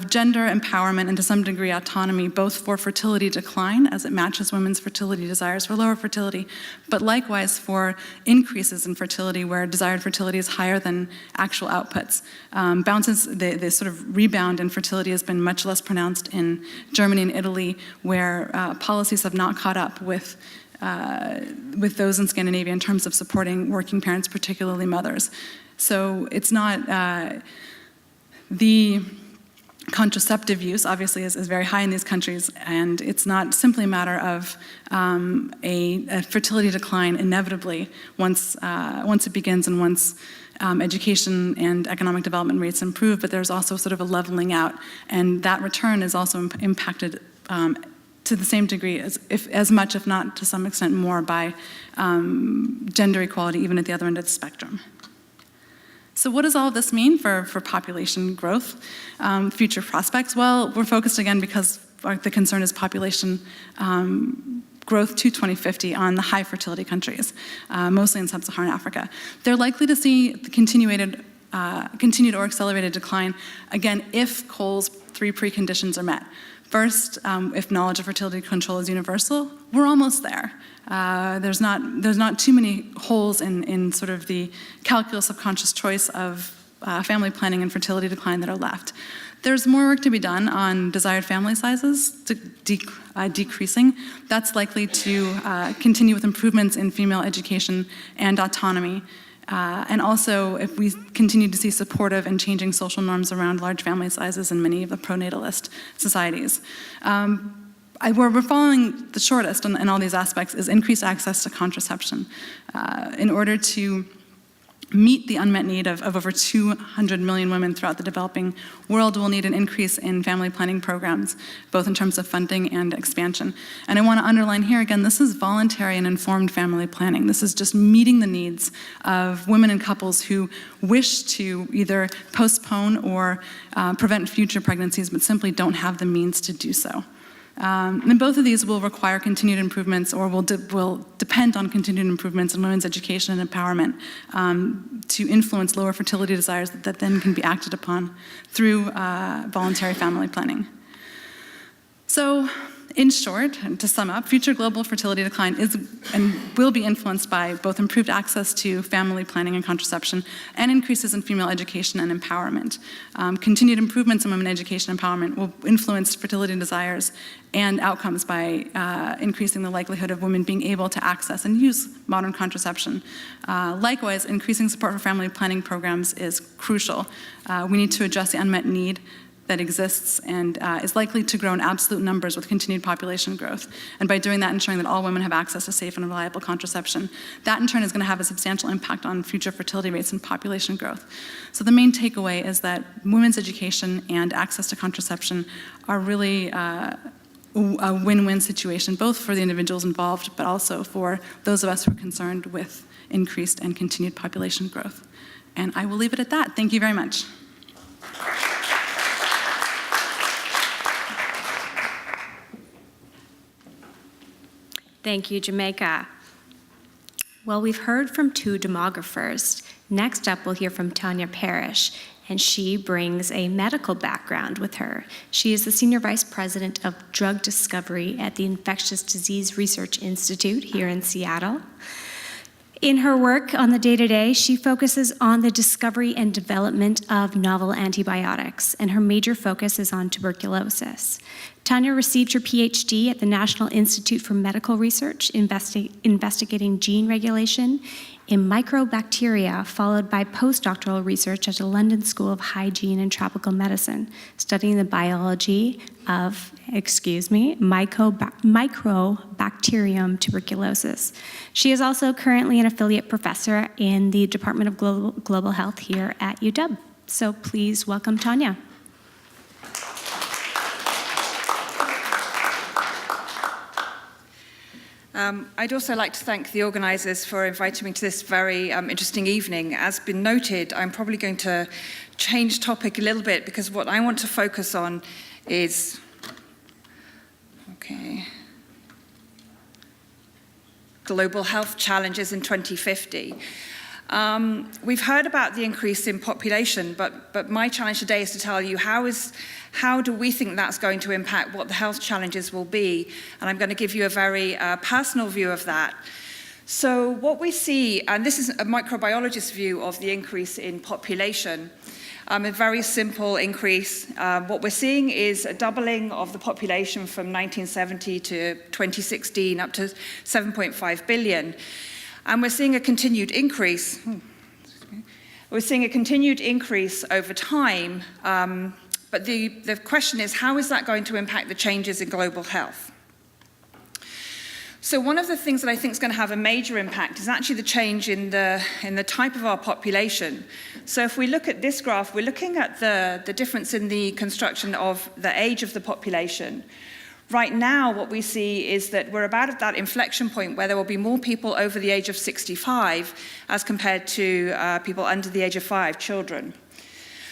gender empowerment and to some degree autonomy, both for fertility decline as it matches women's fertility desires for lower fertility, but likewise for increases in fertility where desired fertility is higher than actual outputs. The sort of rebound in fertility has been much less pronounced in Germany and Italy, where policies have not caught up with those in Scandinavia in terms of supporting working parents, particularly mothers. So it's not the contraceptive use, obviously, is very high in these countries, and it's not simply a matter of a fertility decline inevitably once it begins and once education and economic development rates improve, but there's also sort of a leveling out, and that return is also impacted to the same degree, as much, if not to some extent more, by gender equality, even at the other end of the spectrum. So what does all of this mean for population growth, future prospects? Well, we're focused again because the concern is population growth to 2050 on the high fertility countries, mostly in sub-Saharan Africa. They're likely to see the continued or accelerated decline, again, if Cole's three preconditions are met. First, if knowledge of fertility control is universal, we're almost there. There's not too many holes in sort of the calculus of conscious choice of family planning and fertility decline that are left. There's more work to be done on desired family sizes decreasing. That's likely to continue with improvements in female education and autonomy. And also, if we continue to see supportive and changing social norms around large family sizes in many of the pronatalist societies. Where we're following the shortest in all these aspects is increased access to contraception. In order to meet the unmet need of over 200 million women throughout the developing world, we'll need an increase in family planning programs, both in terms of funding and expansion. And I want to underline here again, this is voluntary and informed family planning. This is just meeting the needs of women and couples who wish to either postpone or prevent future pregnancies, but simply don't have the means to do so. And both of these will require continued improvements, or will depend on continued improvements in women's education and empowerment to influence lower fertility desires that then can be acted upon through voluntary family planning. So, in short, and to sum up, future global fertility decline is and will be influenced by both improved access to family planning and contraception and increases in female education and empowerment. Continued improvements in women education and empowerment will influence fertility desires and outcomes by increasing the likelihood of women being able to access and use modern contraception. Likewise, increasing support for family planning programs is crucial. We need to address the unmet need that exists and is likely to grow in absolute numbers with continued population growth. And by doing that, ensuring that all women have access to safe and reliable contraception. That in turn is going to have a substantial impact on future fertility rates and population growth. So the main takeaway is that women's education and access to contraception are really a win-win situation, both for the individuals involved, but also for those of us who are concerned with increased and continued population growth. And I will leave it at that. Thank you very much. Thank you, Jamaica. Well, we've heard from two demographers. Next up, we'll hear from Tanya Parrish, and she brings a medical background with her. She is the Senior Vice President of Drug Discovery at the Infectious Disease Research Institute here in Seattle. In her work on the day-to-day, she focuses on the discovery and development of novel antibiotics, and her major focus is on tuberculosis. Tanya received her PhD at the National Institute for Medical Research, investigating gene regulation in microbacteria, followed by postdoctoral research at the London School of Hygiene and Tropical Medicine, studying the biology of, Mycobacterium tuberculosis. She is also currently an affiliate professor in the Department of Global Health here at UW. So please welcome Tanya. I'd also like to thank the organisers for inviting me to this very interesting evening. As been noted, I'm probably going to change topic a little bit because what I want to focus on is, global health challenges in 2050. We've heard about the increase in population, but my challenge today is to tell you how do we think that's going to impact what the health challenges will be, and I'm going to give you a very personal view of that. So what we see, and this is a microbiologist's view of the increase in population, a very simple increase. What we're seeing is a doubling of the population from 1970 to 2016 up to 7.5 billion. And we're seeing a continued increase. We're seeing a continued increase over time, but the question is, how is that going to impact the changes in global health? So one of the things that I think is going to have a major impact is actually the change in the type of our population. So if we look at this graph, we're looking at the difference in the construction of the age of the population. Right now, what we see is that we're about at that inflection point where there will be more people over the age of 65 as compared to people under the age of 5, children.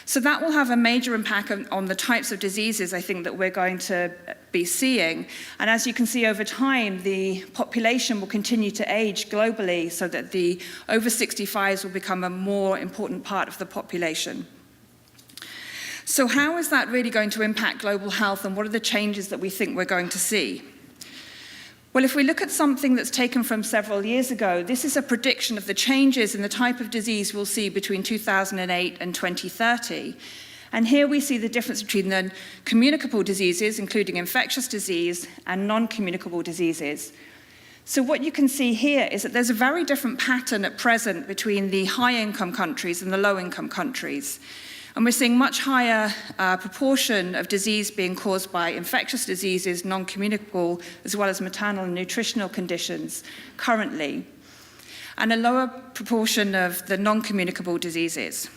So that will have a major impact on the types of diseases, I think, that we're going to be seeing. And as you can see over time, the population will continue to age globally so that the over 65s will become a more important part of the population. So how is that really going to impact global health, and what are the changes that we think we're going to see? Well, if we look at something that's taken from several years ago, this is a prediction of the changes in the type of disease we'll see between 2008 and 2030. And here we see the difference between the communicable diseases, including infectious disease, and non-communicable diseases. So what you can see here is that there's a very different pattern at present between the high-income countries and the low-income countries. And we're seeing much higher proportion of disease being caused by infectious diseases, non-communicable, as well as maternal and nutritional conditions currently, and a lower proportion of the non-communicable diseases.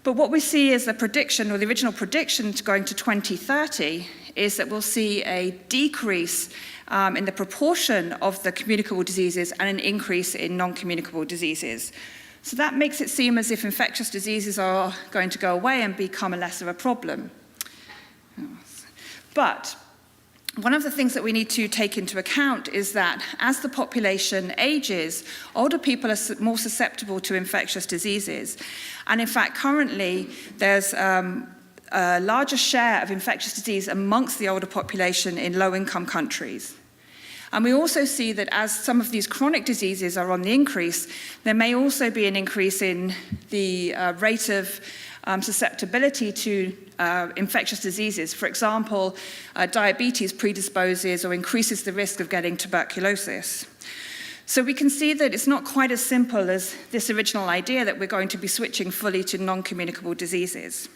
But what we see is the prediction, or the original prediction going to 2030, is that we'll see a decrease in the proportion of the communicable diseases and an increase in non-communicable diseases. So that makes it seem as if infectious diseases are going to go away and become a less of a problem. But one of the things that we need to take into account is that as the population ages, older people are more susceptible to infectious diseases. And in fact, currently, there's a larger share of infectious disease amongst the older population in low-income countries. And we also see that as some of these chronic diseases are on the increase, there may also be an increase in the rate of susceptibility to infectious diseases. For example, diabetes predisposes or increases the risk of getting tuberculosis. So we can see that it's not quite as simple as this original idea that we're going to be switching fully to non-communicable diseases.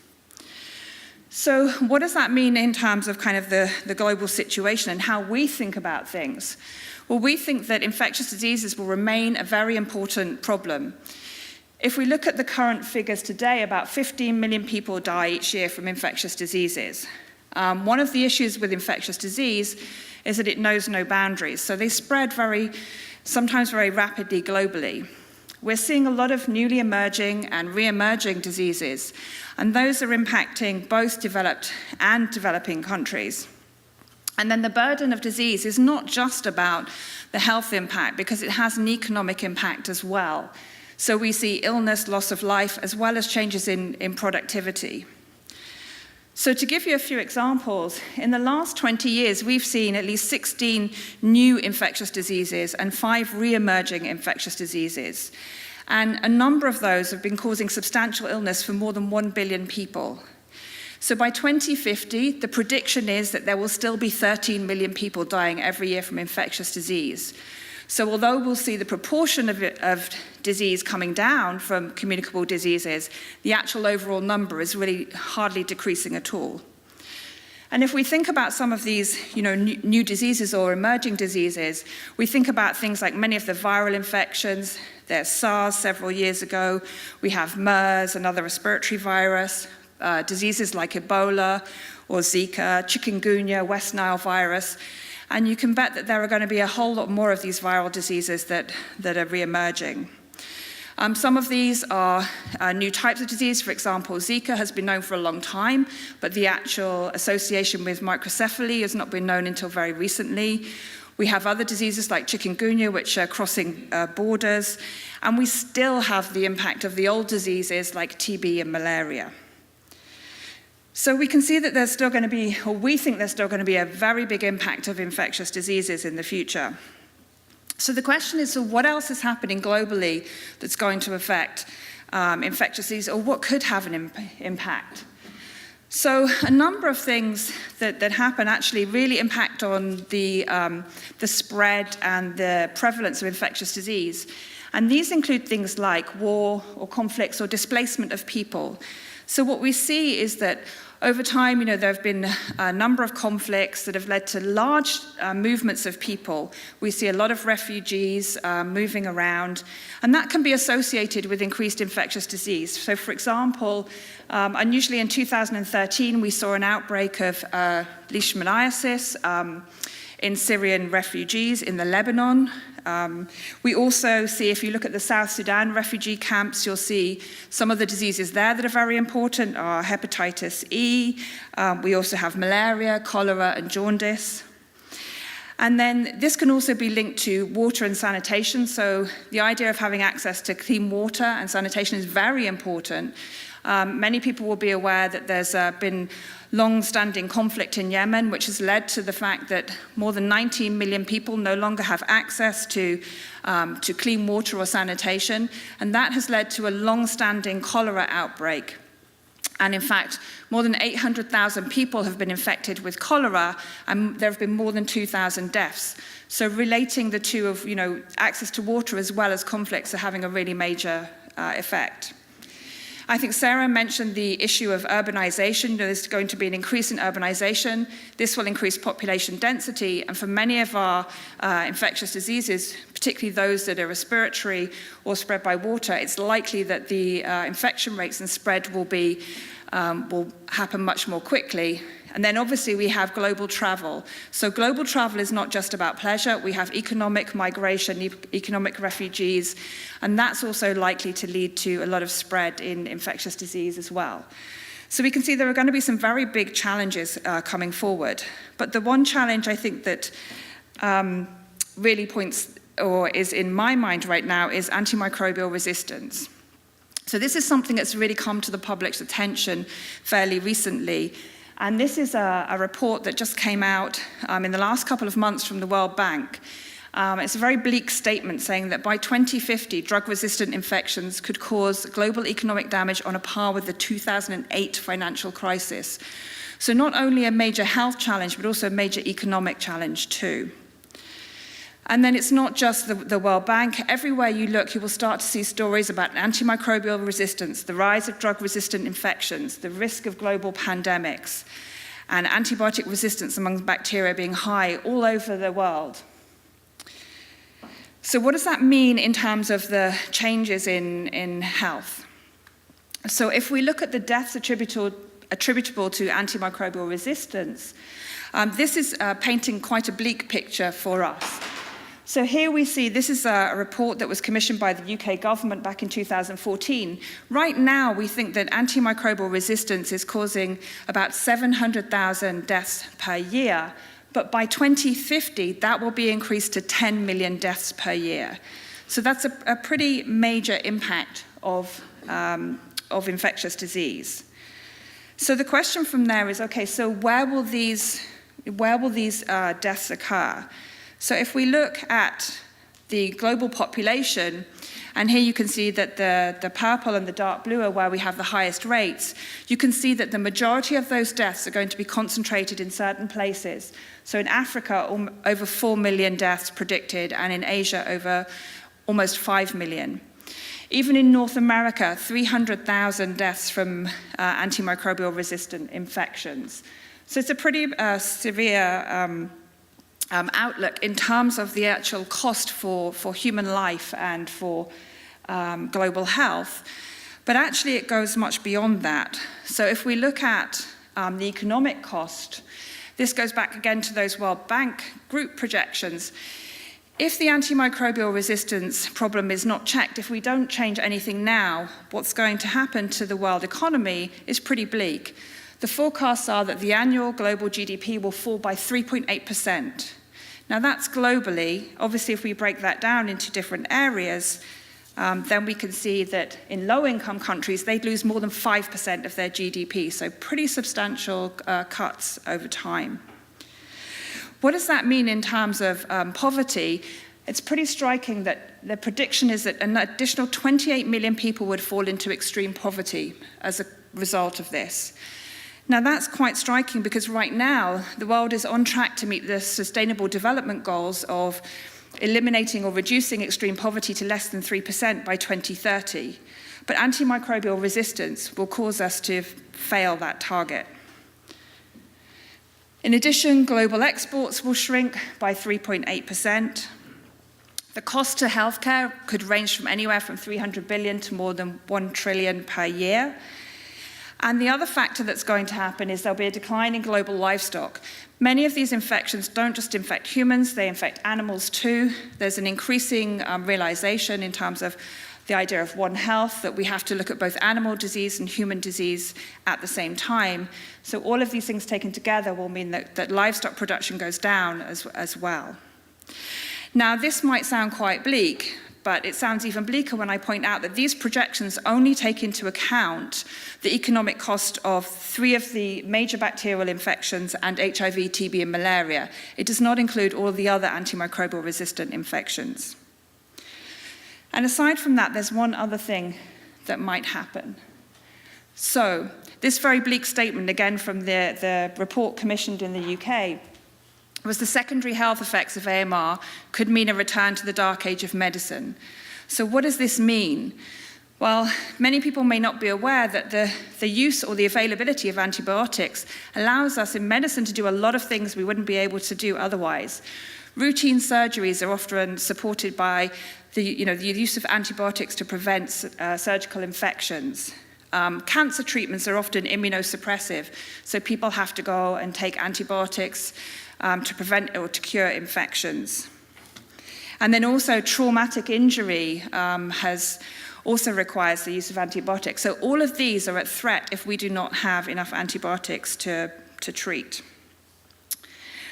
So what does that mean in terms of kind of the global situation and how we think about things? Well, we think that infectious diseases will remain a very important problem. If we look at the current figures today, about 15 million people die each year from infectious diseases. One of the issues with infectious disease is that it knows no boundaries. So they spread sometimes very rapidly globally. We're seeing a lot of newly emerging and re-emerging diseases, and those are impacting both developed and developing countries. And then the burden of disease is not just about the health impact, because it has an economic impact as well. So we see illness, loss of life, as well as changes in productivity. So to give you a few examples, in the last 20 years, we've seen at least 16 new infectious diseases and 5 re-emerging infectious diseases. And a number of those have been causing substantial illness for more than 1 billion people. So by 2050, the prediction is that there will still be 13 million people dying every year from infectious disease. So although we'll see the proportion of disease coming down from communicable diseases, the actual overall number is really hardly decreasing at all. And if we think about some of these new diseases or emerging diseases, we think about things like many of the viral infections. There's SARS several years ago. We have MERS, another respiratory virus, diseases like Ebola or Zika, chikungunya, West Nile virus. And you can bet that there are going to be a whole lot more of these viral diseases that are re-emerging. Some of these are new types of disease. For example, Zika has been known for a long time, but the actual association with microcephaly has not been known until very recently. We have other diseases like chikungunya, which are crossing borders. And we still have the impact of the old diseases like TB and malaria. So we can see that there's still going to be, or we think there's still going to be a very big impact of infectious diseases in the future. So the question is, so what else is happening globally that's going to affect infectious disease, or what could have an impact? So a number of things that happen actually really impact on the spread and the prevalence of infectious disease. And these include things like war or conflicts or displacement of people. So what we see is that over time, there have been a number of conflicts that have led to large movements of people. We see a lot of refugees moving around, and that can be associated with increased infectious disease. So for example, unusually in 2013, we saw an outbreak of leishmaniasis in Syrian refugees in the Lebanon. We also see, if you look at the South Sudan refugee camps, you'll see some of the diseases there that are very important are hepatitis E. We also have malaria, cholera, and jaundice. And then this can also be linked to water and sanitation. So the idea of having access to clean water and sanitation is very important. Many people will be aware that there's been long-standing conflict in Yemen, which has led to the fact that more than 19 million people no longer have access to clean water or sanitation, and that has led to a long-standing cholera outbreak. And in fact, more than 800,000 people have been infected with cholera, and there have been more than 2,000 deaths. So relating the two of, access to water as well as conflicts are having a really major effect. I think Sarah mentioned the issue of urbanization. There's going to be an increase in urbanization. This will increase population density, and for many of our infectious diseases, particularly those that are respiratory or spread by water, it's likely that the infection rates and spread will happen much more quickly. And then obviously we have global travel. So global travel is not just about pleasure. We have economic migration, economic refugees, and that's also likely to lead to a lot of spread in infectious disease as well. So we can see there are going to be some very big challenges coming forward. But the one challenge I think that really points or is in my mind right now is antimicrobial resistance. So this is something that's really come to the public's attention fairly recently. And this is a report that just came out in the last couple of months from the World Bank. It's a very bleak statement saying that by 2050, drug-resistant infections could cause global economic damage on a par with the 2008 financial crisis. So not only a major health challenge, but also a major economic challenge too. And then it's not just the World Bank. Everywhere you look, you will start to see stories about antimicrobial resistance, the rise of drug-resistant infections, the risk of global pandemics, and antibiotic resistance among bacteria being high all over the world. So what does that mean in terms of the changes in health? So if we look at the deaths attributable to antimicrobial resistance, this is painting quite a bleak picture for us. So here we see, this is a report that was commissioned by the UK government back in 2014. Right now, we think that antimicrobial resistance is causing about 700,000 deaths per year. But by 2050, that will be increased to 10 million deaths per year. So that's a pretty major impact of infectious disease. So the question from there is, okay, so where will these deaths occur? So if we look at the global population, and here you can see that the purple and the dark blue are where we have the highest rates, you can see that the majority of those deaths are going to be concentrated in certain places. So in Africa, over 4 million deaths predicted, and in Asia, over almost 5 million. Even in North America, 300,000 deaths from antimicrobial resistant infections. So it's a pretty severe outlook in terms of the actual cost for human life and for global health. But actually it goes much beyond that. So if we look at the economic cost, this goes back again to those World Bank group projections. If the antimicrobial resistance problem is not checked, if we don't change anything now, what's going to happen to the world economy is pretty bleak. The forecasts are that the annual global GDP will fall by 3.8%. Now that's globally. Obviously, if we break that down into different areas, then we can see that in low-income countries, they'd lose more than 5% of their GDP, so pretty substantial cuts over time. What does that mean in terms of poverty? It's pretty striking that the prediction is that an additional 28 million people would fall into extreme poverty as a result of this. Now that's quite striking because right now the world is on track to meet the Sustainable Development Goals of eliminating or reducing extreme poverty to less than 3% by 2030. But antimicrobial resistance will cause us to fail that target. In addition, global exports will shrink by 3.8%. The cost to healthcare could range from anywhere from 300 billion to more than 1 trillion per year. And the other factor that's going to happen is there'll be a decline in global livestock. Many of these infections don't just infect humans, they infect animals too. There's an increasing realization in terms of the idea of One Health, that we have to look at both animal disease and human disease at the same time. So all of these things taken together will mean that livestock production goes down as well. Now, this might sound quite bleak, But it sounds even bleaker when I point out that these projections only take into account the economic cost of 3 of the major bacterial infections and HIV, TB, and malaria. It does not include all of the other antimicrobial resistant infections. And aside from that, there's one other thing that might happen. So, this very bleak statement, again from the report commissioned in the UK, was the secondary health effects of AMR could mean a return to the dark age of medicine. So what does this mean? Well, many people may not be aware that the use or the availability of antibiotics allows us in medicine to do a lot of things we wouldn't be able to do otherwise. Routine surgeries are often supported by the use of antibiotics to prevent surgical infections. Cancer treatments are often immunosuppressive, so people have to go and take antibiotics to prevent or to cure infections. And then also traumatic injury also requires the use of antibiotics. So all of these are at threat if we do not have enough antibiotics to treat.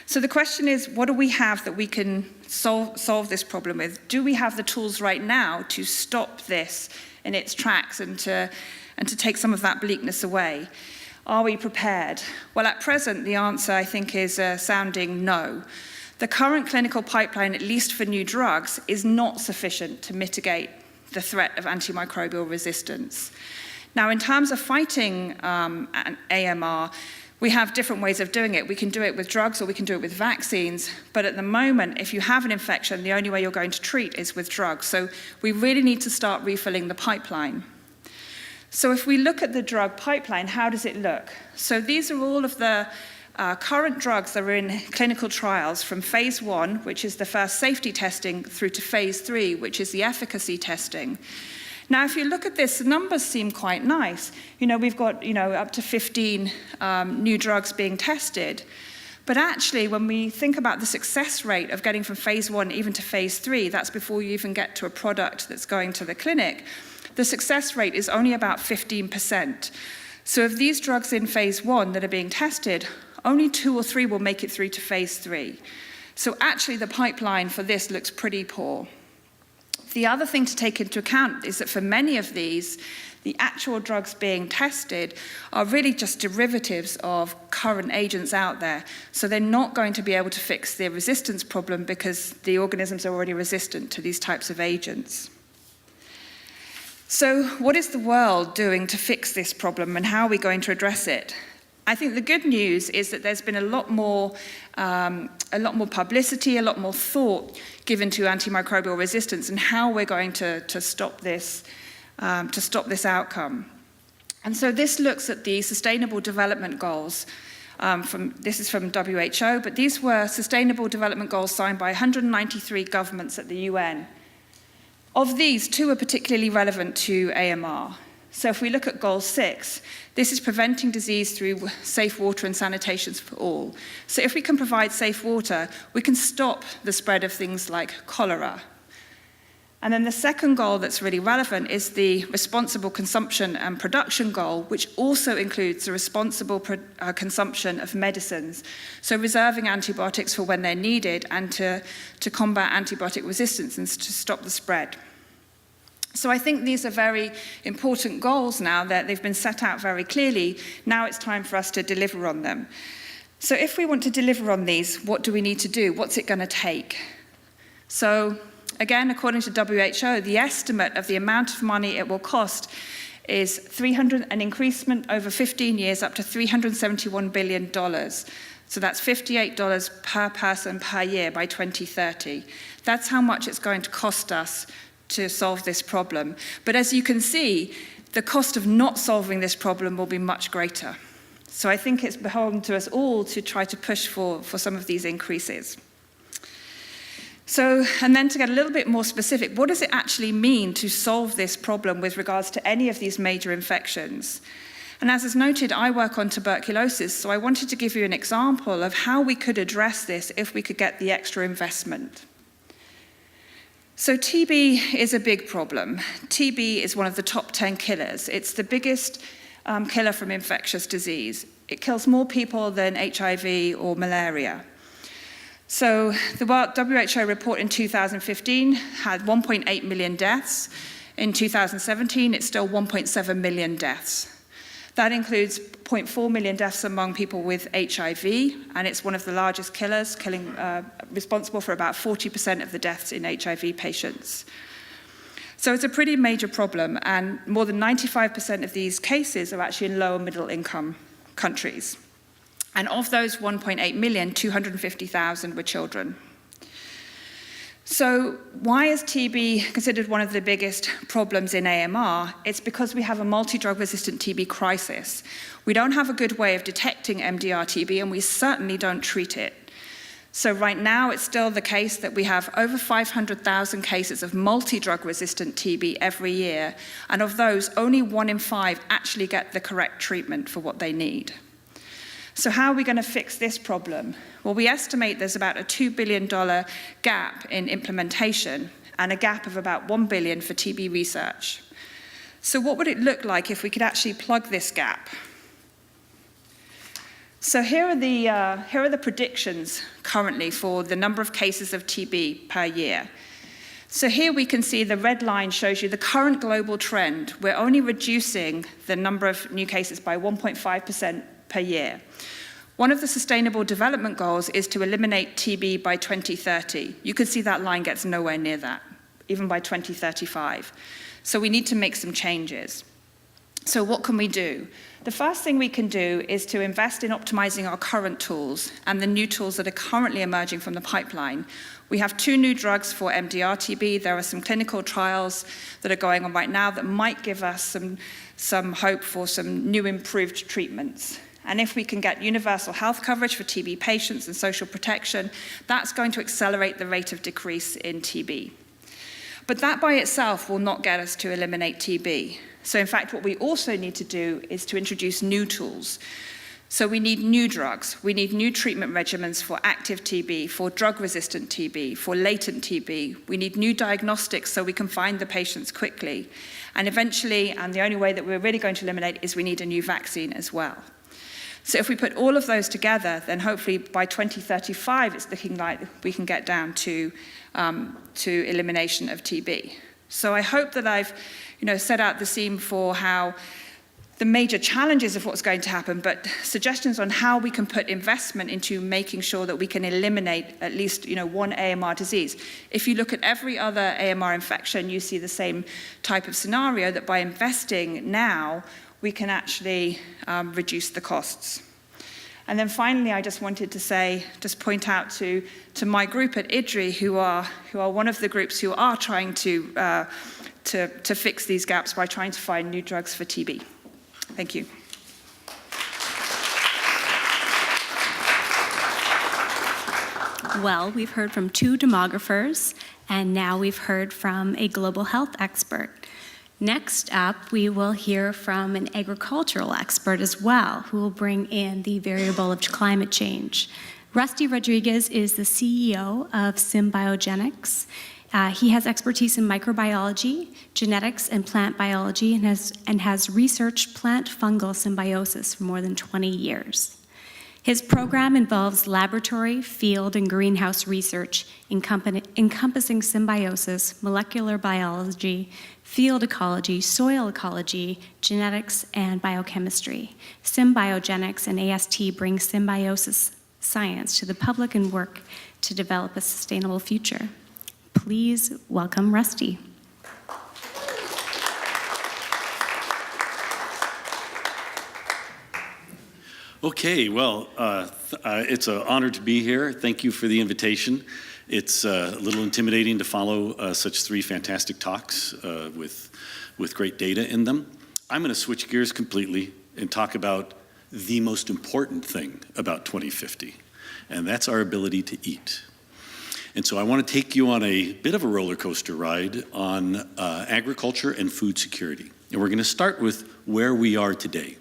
So the question is, what do we have that we can solve this problem with? Do we have the tools right now to stop this in its tracks and to take some of that bleakness away? Are we prepared? Well, at present, the answer, I think, is sounding no. The current clinical pipeline, at least for new drugs, is not sufficient to mitigate the threat of antimicrobial resistance. Now, in terms of fighting AMR, we have different ways of doing it. We can do it with drugs or we can do it with vaccines. But at the moment, if you have an infection, the only way you're going to treat is with drugs. So we really need to start refilling the pipeline. So if we look at the drug pipeline, how does it look? So these are all of the current drugs that are in clinical trials from phase 1, which is the first safety testing, through to phase 3, which is the efficacy testing. Now, if you look at this, the numbers seem quite nice. We've got, up to 15 new drugs being tested. But actually, when we think about the success rate of getting from phase 1 even to phase 3, that's before you even get to a product that's going to the clinic, the success rate is only about 15%. So of these drugs in phase 1 that are being tested, only 2 or 3 will make it through to phase 3. So actually the pipeline for this looks pretty poor. The other thing to take into account is that for many of these, the actual drugs being tested are really just derivatives of current agents out there. So they're not going to be able to fix the resistance problem because the organisms are already resistant to these types of agents. So what is the world doing to fix this problem, and how are we going to address it? I think the good news is that there's been a lot more publicity, a lot more thought given to antimicrobial resistance and how we're going to stop this outcome. And so this looks at the Sustainable Development Goals. This is from WHO, but these were Sustainable Development Goals signed by 193 governments at the UN. Of these, 2 are particularly relevant to AMR. So if we look at Goal 6, this is preventing disease through safe water and sanitation for all. So if we can provide safe water, we can stop the spread of things like cholera. And then the second goal that's really relevant is the responsible consumption and production goal, which also includes the responsible consumption of medicines. So reserving antibiotics for when they're needed and to combat antibiotic resistance and to stop the spread. So I think these are very important goals now that they've been set out very clearly. Now it's time for us to deliver on them. So if we want to deliver on these, what do we need to do? What's it going to take? So again, according to WHO, the estimate of the amount of money it will cost is an increasement over 15 years up to $371 billion. So that's $58 per person per year by 2030. That's how much it's going to cost us to solve this problem. But as you can see, the cost of not solving this problem will be much greater. So I think it's beholden to us all to try to push for some of these increases. So, and then to get a little bit more specific, what does it actually mean to solve this problem with regards to any of these major infections? And as is noted, I work on tuberculosis, so I wanted to give you an example of how we could address this if we could get the extra investment. So TB is a big problem. TB is one of the top 10 killers. It's the biggest killer from infectious disease. It kills more people than HIV or malaria. So the WHO report in 2015 had 1.8 million deaths. In 2017, it's still 1.7 million deaths. That includes 0.4 million deaths among people with HIV, and it's one of the largest killers, responsible for about 40% of the deaths in HIV patients. So it's a pretty major problem, and more than 95% of these cases are actually in low and middle income countries. And of those 1.8 million, 250,000 were children. So why is TB considered one of the biggest problems in AMR? It's because we have a multi-drug resistant TB crisis. We don't have a good way of detecting MDR-TB, and we certainly don't treat it. So right now, it's still the case that we have over 500,000 cases of multi-drug resistant TB every year, and of those, only 1 in 5 actually get the correct treatment for what they need. So how are we going to fix this problem? Well, we estimate there's about a $2 billion gap in implementation and a gap of about $1 billion for TB research. So what would it look like if we could actually plug this gap? So here are the predictions currently for the number of cases of TB per year. So here we can see the red line shows you the current global trend. We're only reducing the number of new cases by 1.5% per year. One of the Sustainable Development Goals is to eliminate TB by 2030. You can see that line gets nowhere near that, even by 2035. So we need to make some changes. So what can we do? The first thing we can do is to invest in optimizing our current tools and the new tools that are currently emerging from the pipeline. We have 2 new drugs for MDR-TB. There are some clinical trials that are going on right now that might give us some hope for some new improved treatments. And if we can get universal health coverage for TB patients and social protection, that's going to accelerate the rate of decrease in TB. But that by itself will not get us to eliminate TB. So in fact, what we also need to do is to introduce new tools. So we need new drugs. We need new treatment regimens for active TB, for drug-resistant TB, for latent TB. We need new diagnostics so we can find the patients quickly. And eventually, and the only way that we're really going to eliminate is we need a new vaccine as well. So if we put all of those together, then hopefully by 2035, it's looking like we can get down to elimination of TB. So I hope that I've set out the scene for how the major challenges of what's going to happen, but suggestions on how we can put investment into making sure that we can eliminate at least one AMR disease. If you look at every other AMR infection, you see the same type of scenario, that by investing now, we can actually reduce the costs. And then finally, I just wanted to point out to my group at IDRI, who are one of the groups who are trying to fix these gaps by trying to find new drugs for TB. Thank you. Well, we've heard from 2 demographers, and now we've heard from a global health expert. Next up, we will hear from an agricultural expert as well, who will bring in the variable of climate change. Rusty Rodriguez is the CEO of Symbiogenics. He has expertise in microbiology, genetics, and plant biology, and has researched plant-fungal symbiosis for more than 20 years. His program involves laboratory, field, and greenhouse research encompassing symbiosis, molecular biology, field ecology, soil ecology, genetics, and biochemistry. Symbiogenics and AST bring symbiosis science to the public and work to develop a sustainable future. Please welcome Rusty. Okay, well, it's an honor to be here. Thank you for the invitation. It's a little intimidating to follow such 3 fantastic talks with great data in them. I'm going to switch gears completely and talk about the most important thing about 2050, and that's our ability to eat. And so I want to take you on a bit of a roller coaster ride on agriculture and food security. And we're going to start with where we are today.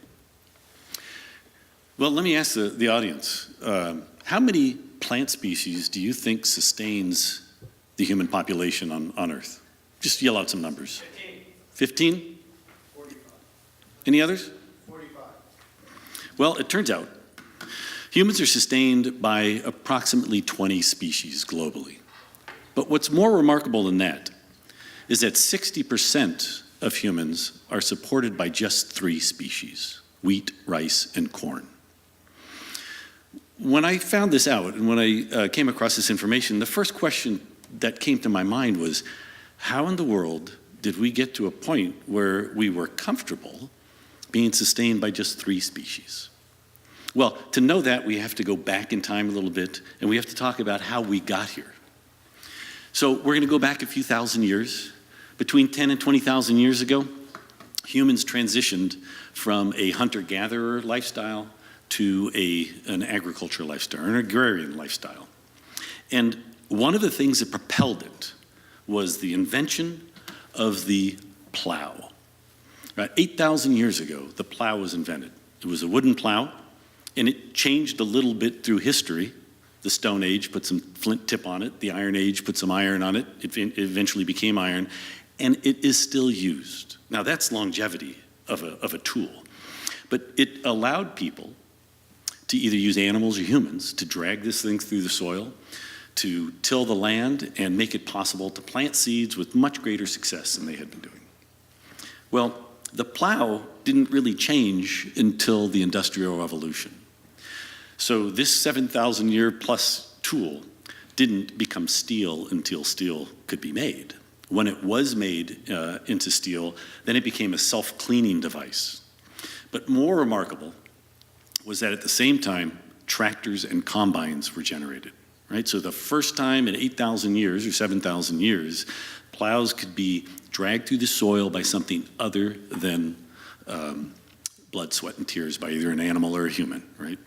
Well, let me ask the audience, how many plant species do you think sustains the human population on Earth? Just yell out some numbers. 15? 45. Any others? 45. Well, it turns out Humans are sustained by approximately 20 species globally. But what's more remarkable than that is that 60% of humans are supported by just 3 species: wheat, rice, and corn. When I found this out and when I came across this information, the first question that came to my mind was, how in the world did we get to a point where we were comfortable being sustained by just 3 species? Well, to know that, we have to go back in time a little bit, and we have to talk about how we got here. So we're going to go back a few thousand years. Between 10 and 20,000 years ago, humans transitioned from a hunter-gatherer lifestyle to an agricultural lifestyle, an agrarian lifestyle. And one of the things that propelled it was the invention of the plow. About 8,000 years ago, the plow was invented. It was a wooden plow, and it changed a little bit through history. The Stone Age put some flint tip on it. The Iron Age put some iron on it. It eventually became iron, and it is still used. Now, that's longevity of a tool. But it allowed people to either use animals or humans to drag this thing through the soil, to till the land, and make it possible to plant seeds with much greater success than they had been doing. Well, the plow didn't really change until the Industrial Revolution. So this 7,000-year plus tool didn't become steel until steel could be made. When it was made into steel, then it became a self-cleaning device. But more remarkable was that at the same time, tractors and combines were generated, right? So the first time in 8,000 years or 7,000 years, plows could be dragged through the soil by something other than blood, sweat, and tears by either an animal or a human, right?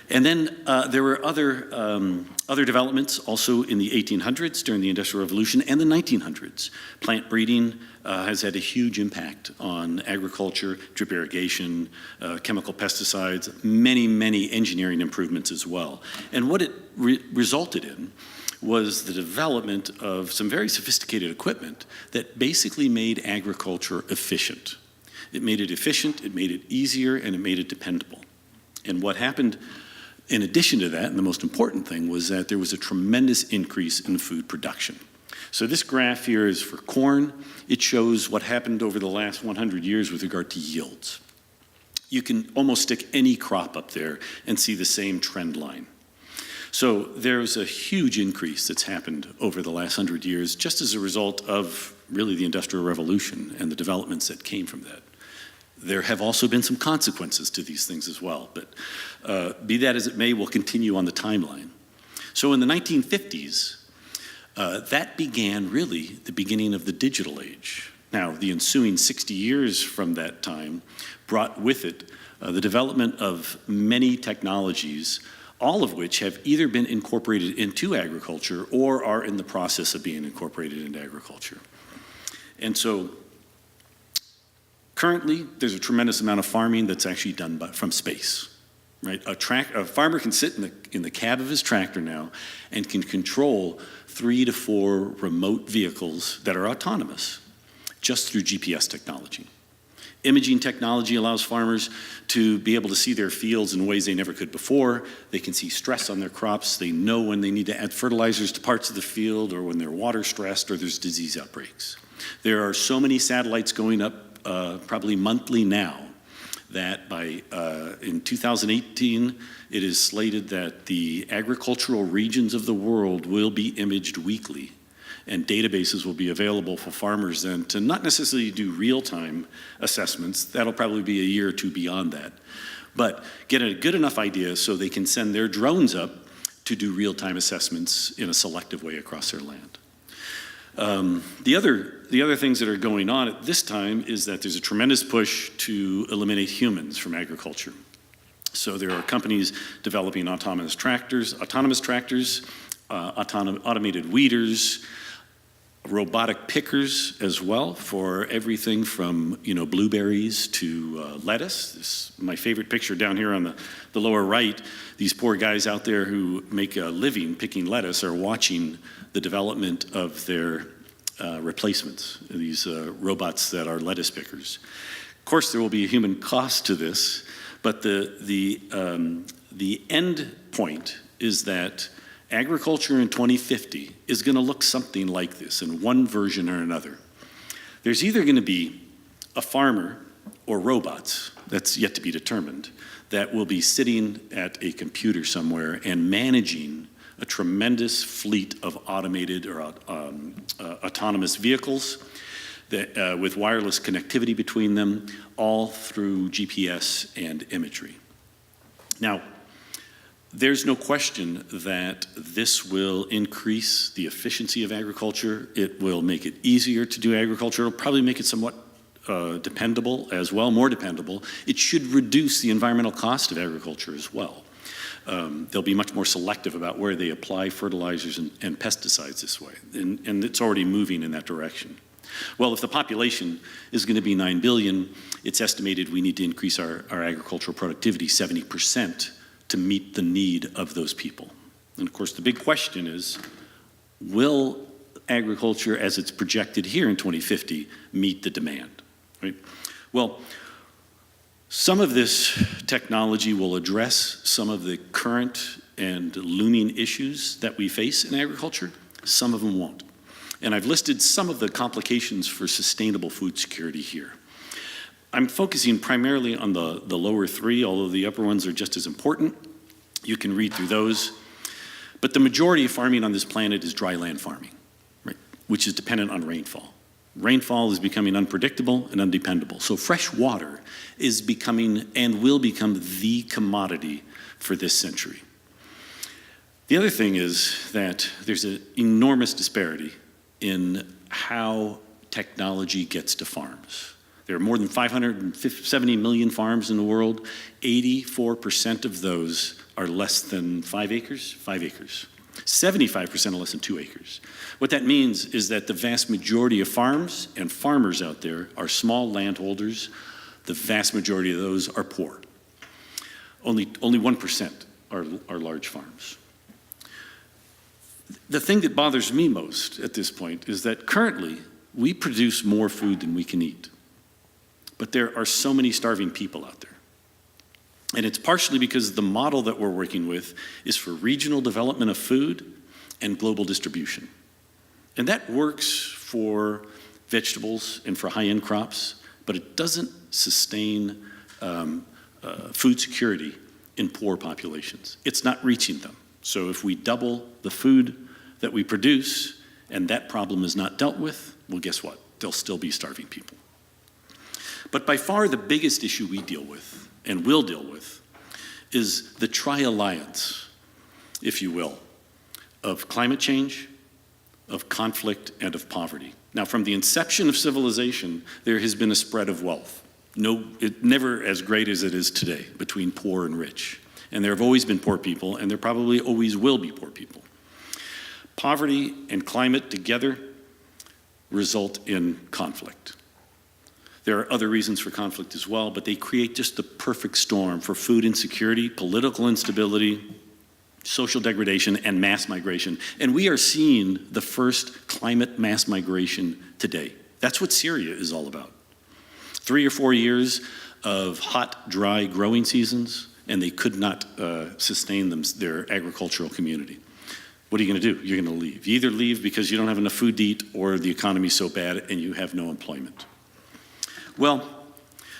And then there were other developments also in the 1800s during the Industrial Revolution and the 1900s. Plant breeding has had a huge impact on agriculture, drip irrigation, chemical pesticides, many engineering improvements as well. And what it resulted in was the development of some very sophisticated equipment that basically made agriculture efficient. It made it efficient, it made it easier, and it made it dependable. And what happened in addition to that, and the most important thing, was that there was a tremendous increase in food production. So this graph here is for corn. It shows what happened over the last 100 years with regard to yields. You can almost stick any crop up there and see the same trend line. So there's a huge increase that's happened over the last 100 years just as a result of really the Industrial Revolution and the developments that came from that. There have also been some consequences to these things as well, but be that as it may, we'll continue on the timeline. So in the 1950s, that began really the beginning of the digital age. Now, the ensuing 60 years from that time brought with it the development of many technologies, all of which have either been incorporated into agriculture or are in the process of being incorporated into agriculture. And so currently, there's a tremendous amount of farming that's actually done from space, right? A farmer can sit in the cab of his tractor now and can control 3 to 4 remote vehicles that are autonomous just through GPS technology. Imaging technology allows farmers to be able to see their fields in ways they never could before. They can see stress on their crops. They know when they need to add fertilizers to parts of the field or when they're water stressed or there's disease outbreaks. There are so many satellites going up probably monthly now, that in 2018, it is slated that the agricultural regions of the world will be imaged weekly, and databases will be available for farmers then to not necessarily do real-time assessments. That'll probably be a year or two beyond that, but get a good enough idea so they can send their drones up to do real-time assessments in a selective way across their land. The other things that are going on at this time is that there's a tremendous push to eliminate humans from agriculture. So there are companies developing autonomous tractors, automated weeders, robotic pickers as well for everything from blueberries to lettuce. My favorite picture down here on the lower right, these poor guys out there who make a living picking lettuce are watching the development of their replacements, these robots that are lettuce pickers. Of course, there will be a human cost to this, But the end point is that agriculture in 2050 is going to look something like this in one version or another. There's either going to be a farmer or robots, that's yet to be determined, that will be sitting at a computer somewhere and managing a tremendous fleet of automated or autonomous vehicles that, with wireless connectivity between them, all through GPS and imagery. Now, there's no question that this will increase the efficiency of agriculture. It will make it easier to do agriculture. It'll probably make it somewhat dependable as well, more dependable. It should reduce the environmental cost of agriculture as well. They'll be much more selective about where they apply fertilizers and pesticides this way, and it's already moving in that direction. Well, if the population is going to be 9 billion, it's estimated we need to increase our agricultural productivity 70% to meet the need of those people. And of course, the big question is, will agriculture, as it's projected here in 2050, meet the demand? Right? Well, some of this technology will address some of the current and looming issues that we face in agriculture. Some of them won't. And I've listed some of the complications for sustainable food security here. I'm focusing primarily on the lower three, although the upper ones are just as important. You can read through those. But the majority of farming on this planet is dry land farming, right, which is dependent on rainfall. Rainfall is becoming unpredictable and undependable. So fresh water is becoming and will become the commodity for this century. The other thing is that there's an enormous disparity in how technology gets to farms. There are more than 570 million farms in the world. 84% of those are less than 5 acres, 5 acres. 75% are less than 2 acres. What that means is that the vast majority of farms and farmers out there are small landholders. The vast majority of those are poor. Only 1% are large farms. The thing that bothers me most at this point is that currently we produce more food than we can eat. But there are so many starving people out there. And it's partially because the model that we're working with is for regional development of food and global distribution. And that works for vegetables and for high-end crops, but it doesn't sustain food security in poor populations. It's not reaching them. So if we double the food that we produce and that problem is not dealt with, well, guess what? There'll still be starving people. But by far the biggest issue we deal with and will deal with is the tri-alliance, if you will, of climate change, of conflict, and of poverty. Now, from the inception of civilization, there has been a spread of wealth. Never as great as it is today between poor and rich. And there have always been poor people, and there probably always will be poor people. Poverty and climate together result in conflict. There are other reasons for conflict as well, but they create just the perfect storm for food insecurity, political instability, social degradation, and mass migration. And we are seeing the first climate mass migration today. That's what Syria is all about. 3 or 4 years of hot, dry growing seasons, and they could not sustain their agricultural community. What are you going to do? You're going to leave. You either leave because you don't have enough food to eat, or the economy's so bad and you have no employment. Well,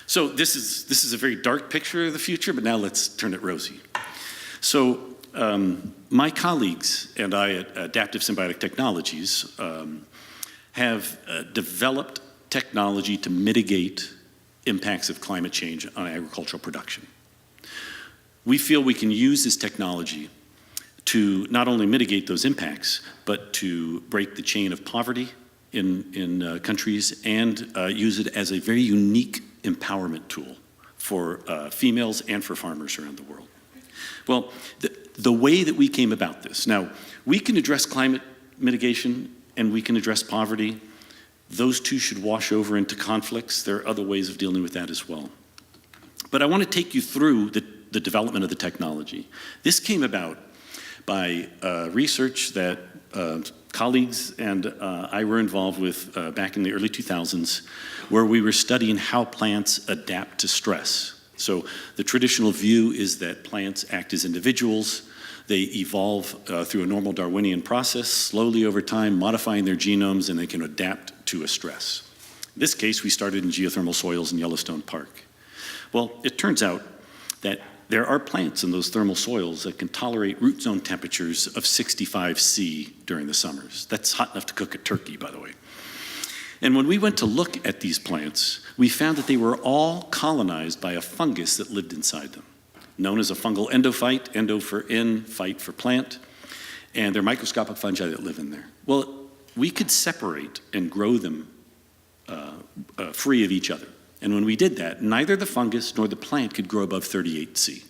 so this is a very dark picture of the future, but now let's turn it rosy. So my colleagues and I at Adaptive Symbiotic Technologies have developed technology to mitigate impacts of climate change on agricultural production. We feel we can use this technology to not only mitigate those impacts, but to break the chain of poverty in countries and use it as a very unique empowerment tool for females and for farmers around the world. Well, the way that we came about this, now we can address climate mitigation and we can address poverty. Those two should wash over into conflicts. There are other ways of dealing with that as well. But I want to take you through the development of the technology. This came about by research that colleagues and I were involved with back in the early 2000s, where we were studying how plants adapt to stress So the traditional view is that plants act as individuals. They evolve through a normal Darwinian process, slowly over time, modifying their genomes, and they can adapt to a stress. In this case, we started in geothermal soils in Yellowstone Park. Well, it turns out that there are plants in those thermal soils that can tolerate root zone temperatures of 65 C during the summers. That's hot enough to cook a turkey, by the way. And when we went to look at these plants, we found that they were all colonized by a fungus that lived inside them, known as a fungal endophyte, endo for in, phyte for plant, and they're microscopic fungi that live in there. Well, we could separate and grow them free of each other. And when we did that, neither the fungus nor the plant could grow above 38 C.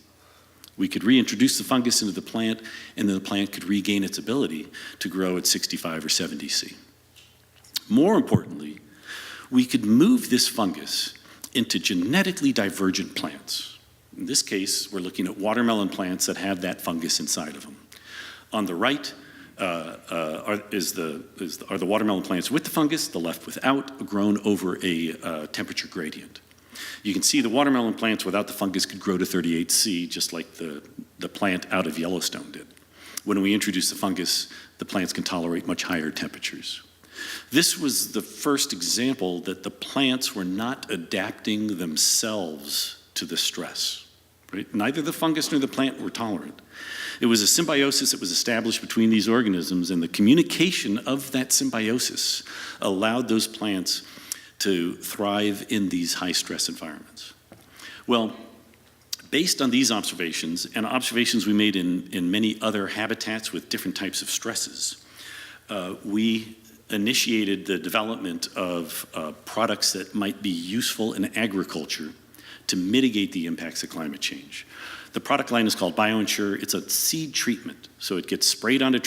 We could reintroduce the fungus into the plant, and then the plant could regain its ability to grow at 65 or 70 C. More importantly, we could move this fungus into genetically divergent plants. In this case, we're looking at watermelon plants that have that fungus inside of them. On the right are the watermelon plants with the fungus, the left without, grown over a temperature gradient. You can see the watermelon plants without the fungus could grow to 38 C, just like the plant out of Yellowstone did. When we introduce the fungus, the plants can tolerate much higher temperatures. This was the first example that the plants were not adapting themselves to the stress. Right? Neither the fungus nor the plant were tolerant. It was a symbiosis that was established between these organisms, and the communication of that symbiosis allowed those plants to thrive in these high-stress environments. Well, based on these observations and observations we made in many other habitats with different types of stresses, we initiated the development of products that might be useful in agriculture to mitigate the impacts of climate change. The product line is called BioEnsure. It's a seed treatment, so it gets sprayed onto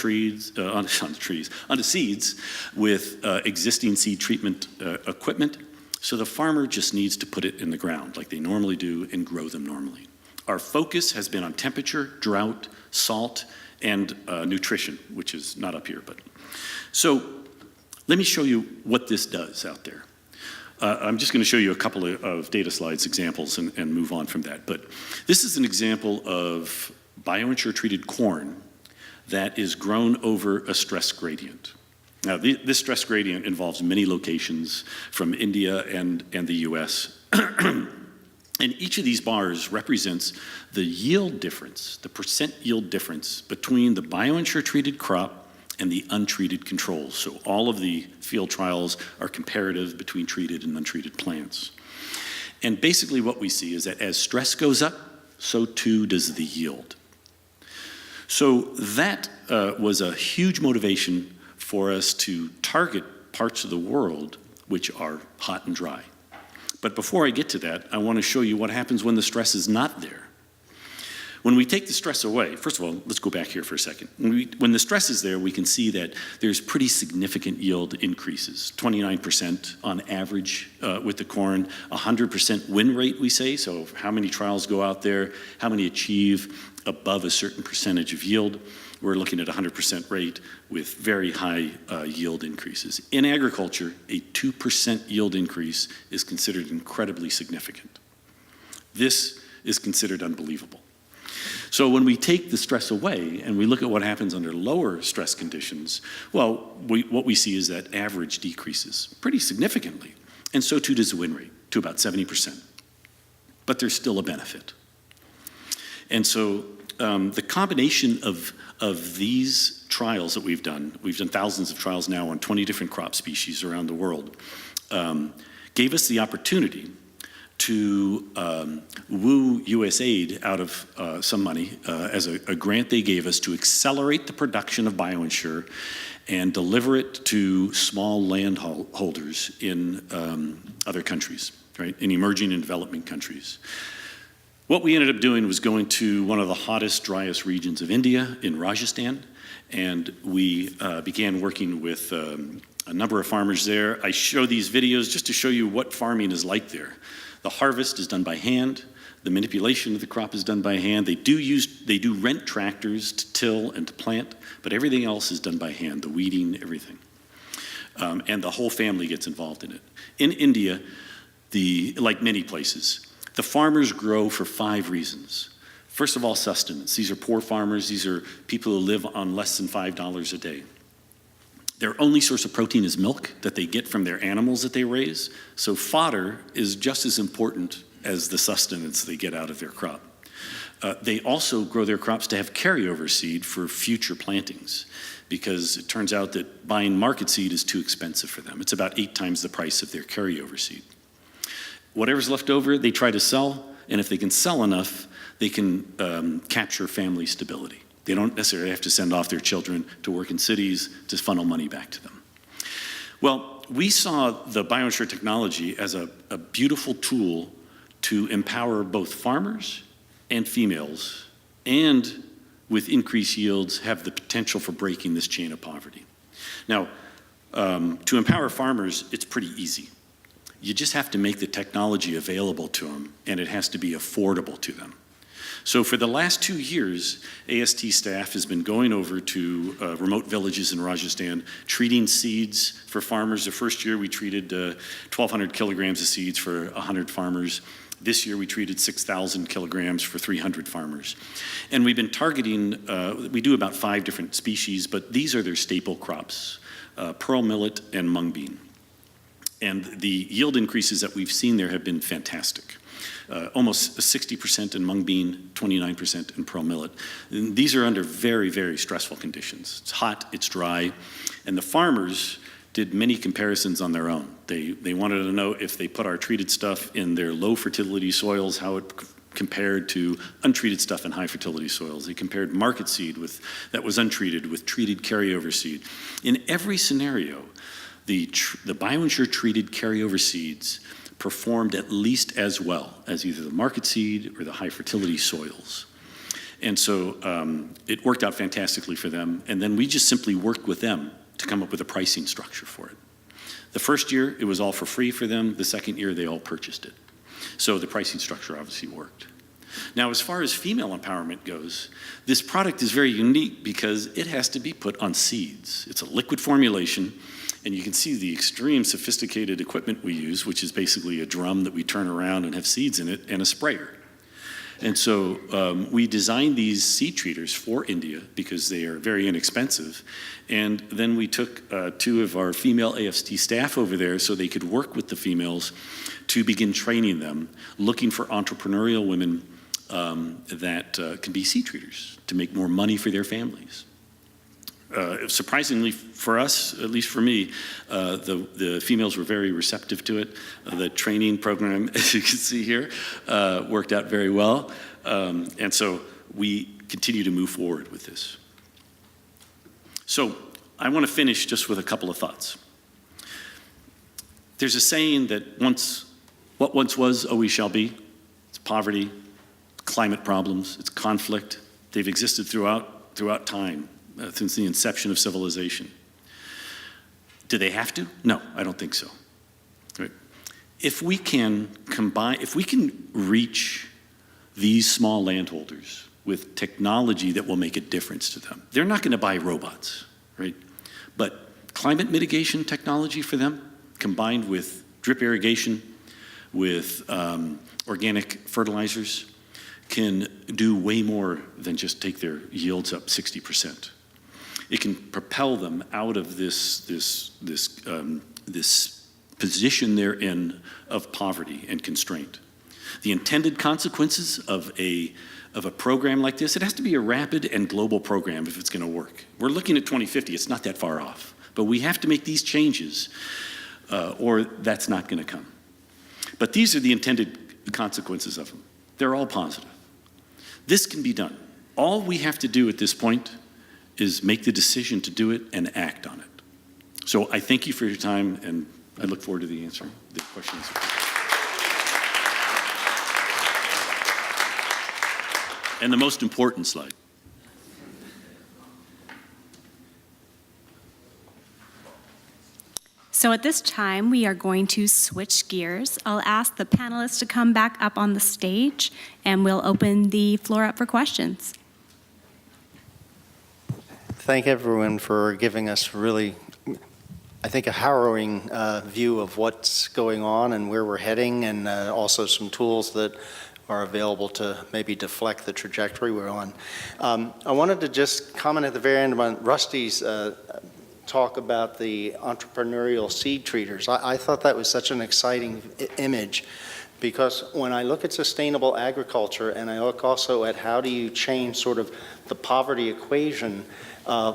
seeds with existing seed treatment equipment. So the farmer just needs to put it in the ground like they normally do and grow them normally. Our focus has been on temperature, drought, salt, and nutrition, which is not up here. So let me show you what this does out there. I'm just going to show you a couple of data slides examples and move on from that. But this is an example of BioEnsure treated corn that is grown over a stress gradient. Now, this stress gradient involves many locations from India and the US. And each of these bars represents the yield difference, the percent yield difference between the BioEnsure treated crop and the untreated controls. So all of the field trials are comparative between treated and untreated plants. And basically what we see is that as stress goes up, so too does the yield. So that was a huge motivation for us to target parts of the world which are hot and dry. But before I get to that, I want to show you what happens when the stress is not there. When we take the stress away, first of all, let's go back here for a second. When the stress is there, we can see that there's pretty significant yield increases, 29% on average with the corn, 100% win rate, we say, so how many trials go out there, how many achieve above a certain percentage of yield. We're looking at 100% rate with very high yield increases. In agriculture, a 2% yield increase is considered incredibly significant. This is considered unbelievable. So when we take the stress away and we look at what happens under lower stress conditions, well, what we see is that average decreases pretty significantly. And so too does the win rate, to about 70%. But there's still a benefit. And so the combination of these trials that we've done thousands of trials now on 20 different crop species around the world, gave us the opportunity to woo USAID out of some money as a grant they gave us to accelerate the production of BioEnsure and deliver it to small landholders in other countries, right, in emerging and developing countries. What we ended up doing was going to one of the hottest, driest regions of India, in Rajasthan, and we began working with a number of farmers there. I show these videos just to show you what farming is like there. The harvest is done by hand. The manipulation of the crop is done by hand. They do rent tractors to till and to plant, but everything else is done by hand, the weeding, everything. And the whole family gets involved in it. In India, like many places, The farmers grow for 5 reasons. First of all, sustenance. These are poor farmers. These are people who live on less than $5 a day. Their only source of protein is milk that they get from their animals that they raise. So fodder is just as important as the sustenance they get out of their crop. They also grow their crops to have carryover seed for future plantings, because it turns out that buying market seed is too expensive for them. It's about 8 times the price of their carryover seed. Whatever's left over, they try to sell, and if they can sell enough, they can capture family stability. They don't necessarily have to send off their children to work in cities to funnel money back to them. Well, we saw the BioInsure technology as a beautiful tool to empower both farmers and females, and with increased yields, have the potential for breaking this chain of poverty. Now, to empower farmers, it's pretty easy. You just have to make the technology available to them, and it has to be affordable to them. So for the last 2 years, AST staff has been going over to remote villages in Rajasthan, treating seeds for farmers. The first year we treated 1,200 kilograms of seeds for 100 farmers. This year we treated 6,000 kilograms for 300 farmers. And we've been targeting, we do about 5 different species, but these are their staple crops, pearl millet and mung bean. And the yield increases that we've seen there have been fantastic. Almost 60% in mung bean, 29% in pearl millet. And these are under very, very stressful conditions. It's hot, it's dry, and the farmers did many comparisons on their own. They wanted to know if they put our treated stuff in their low fertility soils, how it compared to untreated stuff in high fertility soils. They compared market seed that was untreated with treated carryover seed. In every scenario, the BioInsure treated carryover seeds performed at least as well as either the market seed or the high fertility soils. And so it worked out fantastically for them. And then we just simply worked with them to come up with a pricing structure for it. The first year, it was all for free for them. The second year, they all purchased it. So the pricing structure obviously worked. Now, as far as female empowerment goes, this product is very unique because it has to be put on seeds. It's a liquid formulation, and you can see the extreme sophisticated equipment we use, which is basically a drum that we turn around and have seeds in it, and a sprayer. And so we designed these seed treaters for India because they are very inexpensive. And then we took 2 of our female AFST staff over there so they could work with the females to begin training them, looking for entrepreneurial women that can be seed treaters to make more money for their families. Surprisingly for us, at least for me, the females were very receptive to it. The training program, as you can see here, worked out very well. And so we continue to move forward with this. So I want to finish just with a couple of thoughts. There's a saying that what once was, always shall be. It's poverty, climate problems, it's conflict. They've existed throughout time. Since the inception of civilization. Do they have to? No, I don't think so. Right. If we can reach these small landholders with technology that will make a difference to them, they're not going to buy robots, right? But climate mitigation technology for them, combined with drip irrigation, with organic fertilizers, can do way more than just take their yields up 60%. It can propel them out of this position they're in of poverty and constraint. The intended consequences of a program like this, it has to be a rapid and global program if it's going to work. We're looking at 2050, it's not that far off. But we have to make these changes or that's not going to come. But these are the intended consequences of them. They're all positive. This can be done. All we have to do at this point is make the decision to do it and act on it. So I thank you for your time, and I look forward to the questions. And the most important slide. So at this time, we are going to switch gears. I'll ask the panelists to come back up on the stage, and we'll open the floor up for questions. Thank everyone for giving us really I think, a harrowing view of what's going on and where we're heading, and also some tools that are available to maybe deflect the trajectory we're on. I wanted to just comment at the very end on Rusty's talk about the entrepreneurial seed treaters. I thought that was such an exciting image, because when I look at sustainable agriculture and I look also at how do you change sort of the poverty equation,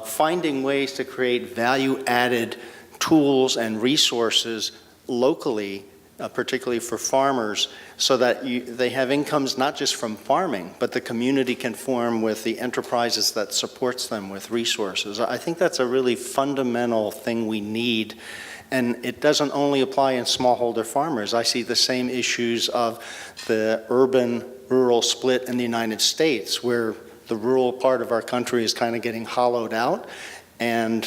finding ways to create value-added tools and resources locally, particularly for farmers, so that they have incomes not just from farming, but the community can form with the enterprises that supports them with resources. I think that's a really fundamental thing we need. And it doesn't only apply in smallholder farmers. I see the same issues of the urban-rural split in the United States, where the rural part of our country is kind of getting hollowed out. And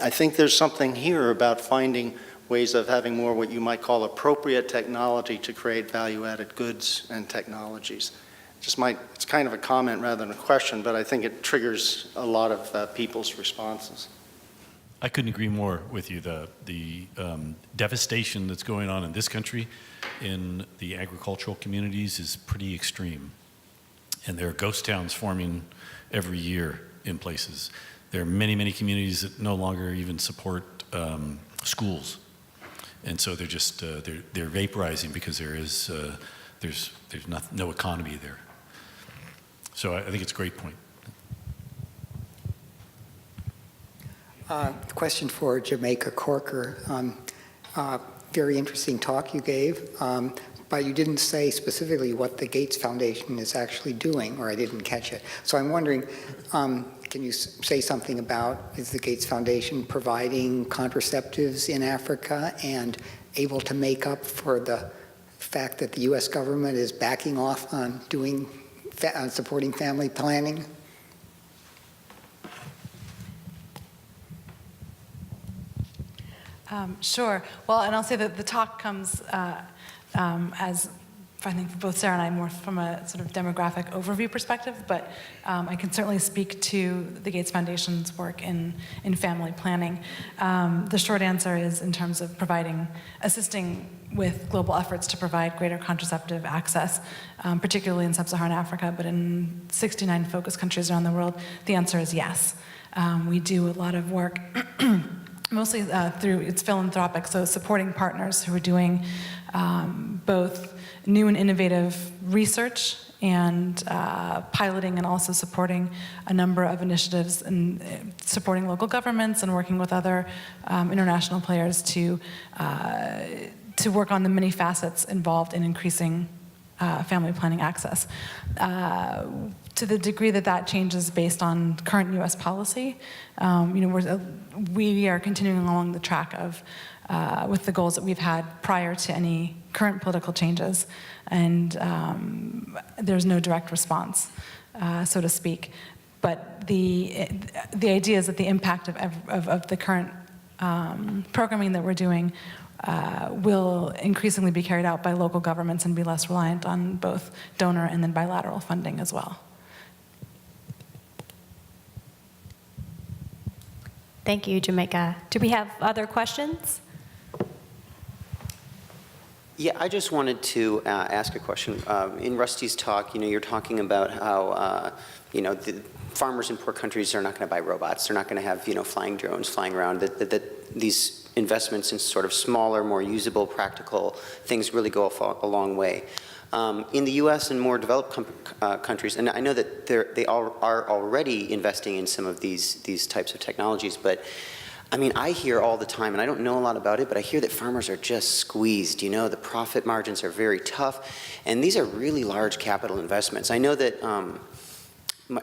I think there's something here about finding ways of having more what you might call appropriate technology to create value-added goods and technologies. It's kind of a comment rather than a question, but I think it triggers a lot of people's responses. I couldn't agree more with you. The devastation that's going on in this country in the agricultural communities is pretty extreme. And there are ghost towns forming every year in places. There are many, many communities that no longer even support schools. And so they're just, they're vaporizing because there's no economy there. So I think it's a great point. Question for Jamaica Corker. Very interesting talk you gave, but you didn't say specifically what the Gates Foundation is actually doing, or I didn't catch it. So I'm wondering, can you say something about, is the Gates Foundation providing contraceptives in Africa and able to make up for the fact that the U.S. government is backing off on supporting family planning? Sure. Well, and I'll say that the talk comes as, I think, for both Sarah and I, more from a sort of demographic overview perspective, but I can certainly speak to the Gates Foundation's work in family planning. The short answer is in terms of assisting with global efforts to provide greater contraceptive access, particularly in sub-Saharan Africa, but in 69 focus countries around the world, the answer is yes. We do a lot of work mostly through its philanthropic, so supporting partners who are doing both new and innovative research and piloting, and also supporting a number of initiatives and supporting local governments and working with other international players to work on the many facets involved in increasing family planning access. To the degree that that changes based on current U.S. policy, we are continuing along the track of with the goals that we've had prior to any current political changes, and there's no direct response, so to speak. But the idea is that the impact of the current programming that we're doing will increasingly be carried out by local governments and be less reliant on both donor and then bilateral funding as well. Thank you, Jamaica. Do we have other questions? Yeah, I just wanted to ask a question. In Rusty's talk, you're talking about how, the farmers in poor countries are not going to buy robots. They're not going to have, flying drones flying around. That these investments in sort of smaller, more usable, practical things really go a long way. In the U.S. and more developed countries, and I know that they are already investing in some of these types of technologies, but I mean, I hear all the time, and I don't know a lot about it, but I hear that farmers are just squeezed. The profit margins are very tough, and these are really large capital investments. I know that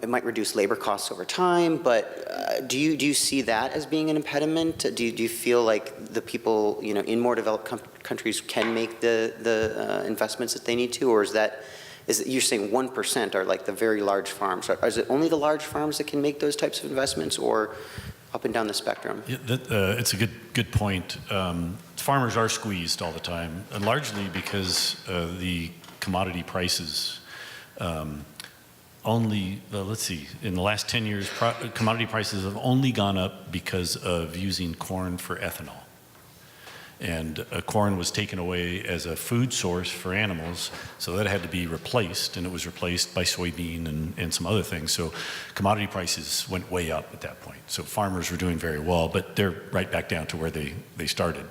it might reduce labor costs over time, but do you see that as being an impediment? Do you feel like the people in more developed countries can make the investments that they need to, or is it you're saying 1% are like the very large farms? Is it only the large farms that can make those types of investments, or up and down the spectrum? Yeah, it's a good point. Farmers are squeezed all the time, and largely because the commodity prices only, let's see, in the last 10 years, commodity prices have only gone up because of using corn for ethanol. And corn was taken away as a food source for animals, so that had to be replaced, and it was replaced by soybean and some other things. So commodity prices went way up at that point. So farmers were doing very well, but they're right back down to where they started.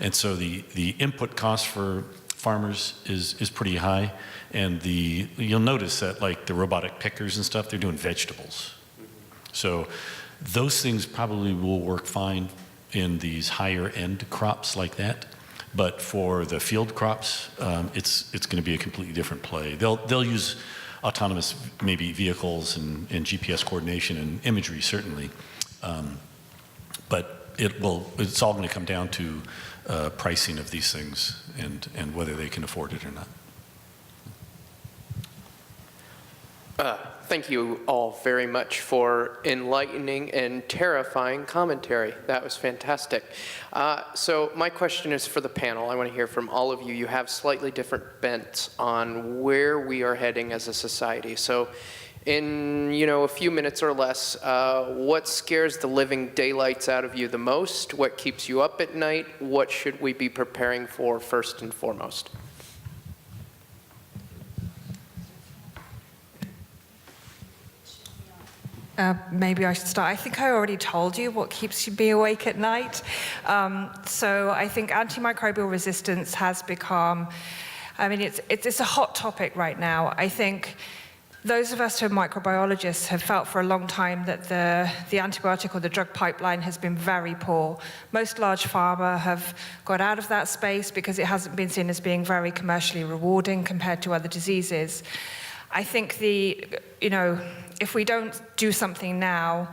And so the input cost for farmers is pretty high, and you'll notice that like the robotic pickers and stuff, they're doing vegetables. So those things probably will work fine in these higher end crops like that, but for the field crops, it's going to be a completely different play. They'll use autonomous maybe vehicles and GPS coordination and imagery certainly, but it's all going to come down to pricing of these things and whether they can afford it or not. Thank you all very much for enlightening and terrifying commentary. That was fantastic. So my question is for the panel. I want to hear from all of you. You have slightly different bents on where we are heading as a society. So in a few minutes or less, what scares the living daylights out of you the most? What keeps you up at night? What should we be preparing for first and foremost? Maybe I should start. I think I already told you what keeps me awake at night. So I think antimicrobial resistance has become, it's a hot topic right now. I think those of us who are microbiologists have felt for a long time that the antibiotic or the drug pipeline has been very poor. Most large pharma have got out of that space because it hasn't been seen as being very commercially rewarding compared to other diseases. I think if we don't do something now,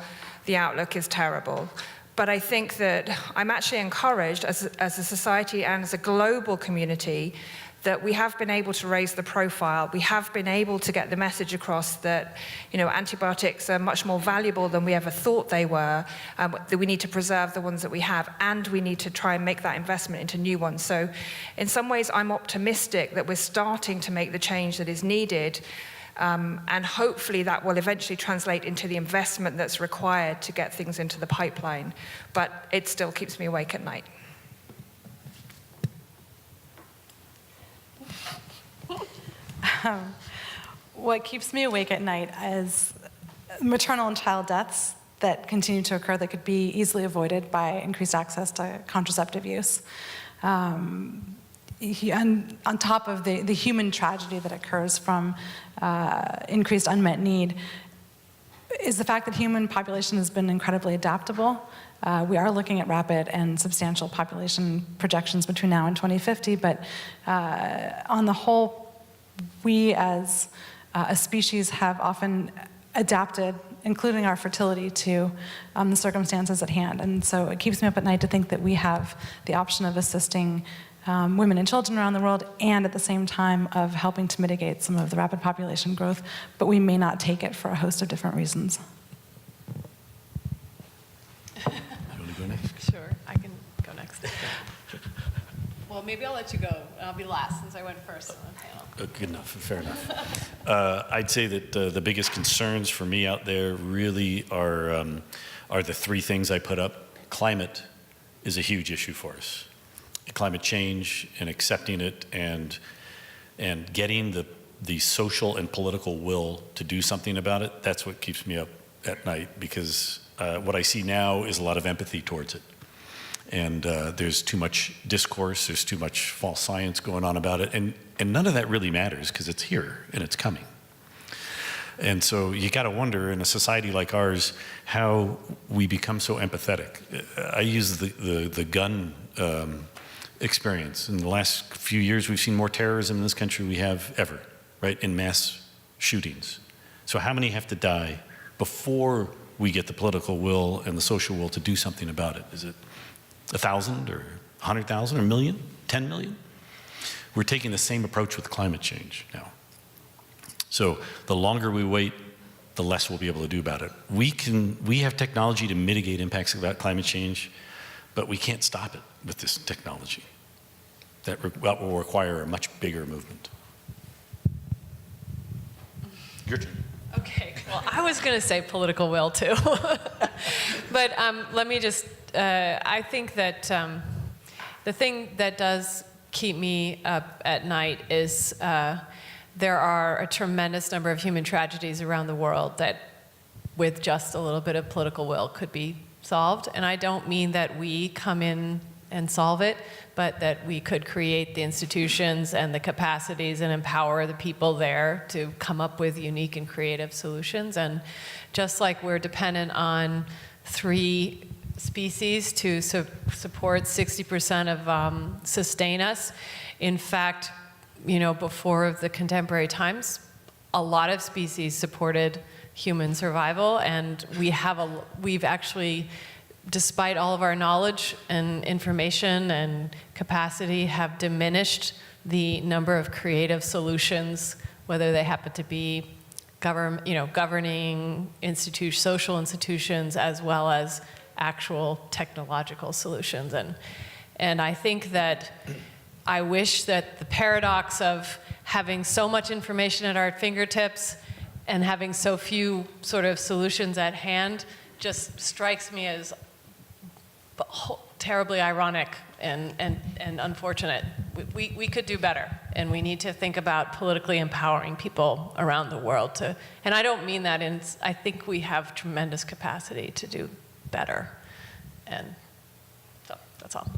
the outlook is terrible. But I think that I'm actually encouraged as a society and as a global community that we have been able to raise the profile. We have been able to get the message across that, antibiotics are much more valuable than we ever thought they were, that we need to preserve the ones that we have, and we need to try and make that investment into new ones. So in some ways, I'm optimistic that we're starting to make the change that is needed, and hopefully that will eventually translate into the investment that's required to get things into the pipeline. But it still keeps me awake at night. What keeps me awake at night is maternal and child deaths that continue to occur that could be easily avoided by increased access to contraceptive use. And on top of the human tragedy that occurs from increased unmet need, is the fact that human population has been incredibly adaptable. We are looking at rapid and substantial population projections between now and 2050, but on the whole, we as a species have often adapted, including our fertility, to the circumstances at hand. And so it keeps me up at night to think that we have the option of assisting women and children around the world, and at the same time of helping to mitigate some of the rapid population growth, but we may not take it for a host of different reasons. You want to go next? Sure, I can go next. Well, maybe I'll let you go. I'll be last since I went first on the panel. Good enough, fair enough. I'd say that the biggest concerns for me out there really are the three things I put up. Climate is a huge issue for us. Climate change and accepting it and getting the social and political will to do something about it, that's what keeps me up at night, because what I see now is a lot of empathy towards it. And there's too much discourse, there's too much false science going on about it, and none of that really matters because it's here and it's coming. And so you got to wonder, in a society like ours, how we become so empathetic. I use the gun experience. In the last few years, we've seen more terrorism in this country we have ever, right, in mass shootings. So how many have to die before we get the political will and the social will to do something about it? Is it 1,000 or 100,000 or a million, 10 million? We're taking the same approach with climate change now. So the longer we wait, the less we'll be able to do about it. We have technology to mitigate impacts of climate change, but we can't stop it with this technology. That will require a much bigger movement. Your turn. Okay, well, I was going to say political will too. But let me just, I think that the thing that does keep me up at night is there are a tremendous number of human tragedies around the world that with just a little bit of political will could be solved. And I don't mean that we come in and solve it, but that we could create the institutions and the capacities and empower the people there to come up with unique and creative solutions. And just like we're dependent on 3 species to support 60% of sustain us, in fact, you know, before the contemporary times, a lot of species supported human survival, and we've actually, despite all of our knowledge and information and capacity, have diminished the number of creative solutions, whether they happen to be governing social institutions, as well as actual technological solutions. And I think that I wish that the paradox of having so much information at our fingertips and having so few sort of solutions at hand just strikes me as terribly ironic and unfortunate. We could do better, and we need to think about politically empowering people around the world to, and I don't mean that I think we have tremendous capacity to do better. And so that's all.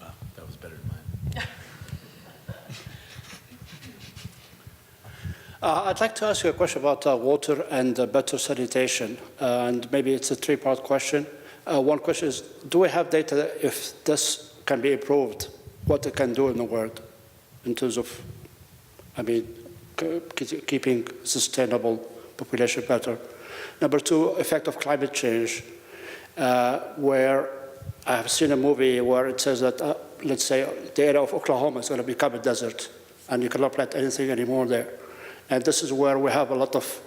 Wow, that was better than mine. I'd like to ask you a question about water and better sanitation, and maybe it's a 3-part question. One question is, do we have data that if this can be improved, what it can do in the world in terms of, keeping sustainable population better? Number 2, effect of climate change, where I have seen a movie where it says that, let's say, the area of Oklahoma is going to become a desert, and you cannot plant anything anymore there. And this is where we have a lot of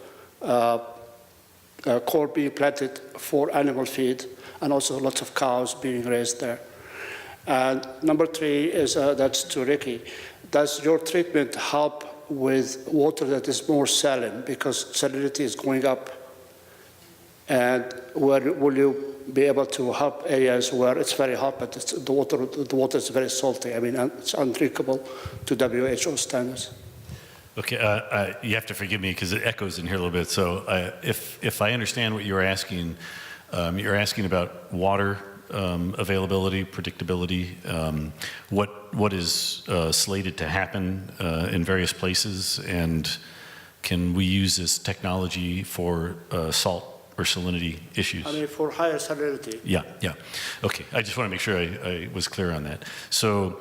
corn being planted for animal feed, and also lots of cows being raised there. And number 3 is, that's to Ricky. Does your treatment help with water that is more saline, because salinity is going up? And where will you be able to help areas where it's very hot, but the water is very salty? It's undrinkable to WHO standards. Okay, you have to forgive me because it echoes in here a little bit. So if I understand what you're asking about water availability, predictability, what is slated to happen in various places, and can we use this technology for salt or salinity issues? For higher salinity. Yeah. Okay, I just want to make sure I was clear on that. So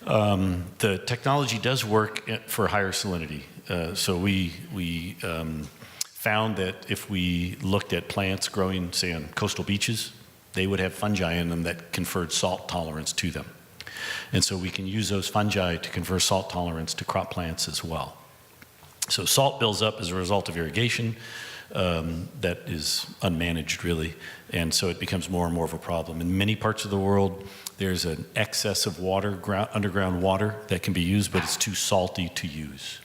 the technology does work for higher salinity. So we found that if we looked at plants growing, say, on coastal beaches, they would have fungi in them that conferred salt tolerance to them. And so we can use those fungi to confer salt tolerance to crop plants as well. So salt builds up as a result of irrigation that is unmanaged, really, and so it becomes more and more of a problem. In many parts of the world, there's an excess of water, underground water, that can be used, but it's too salty to use.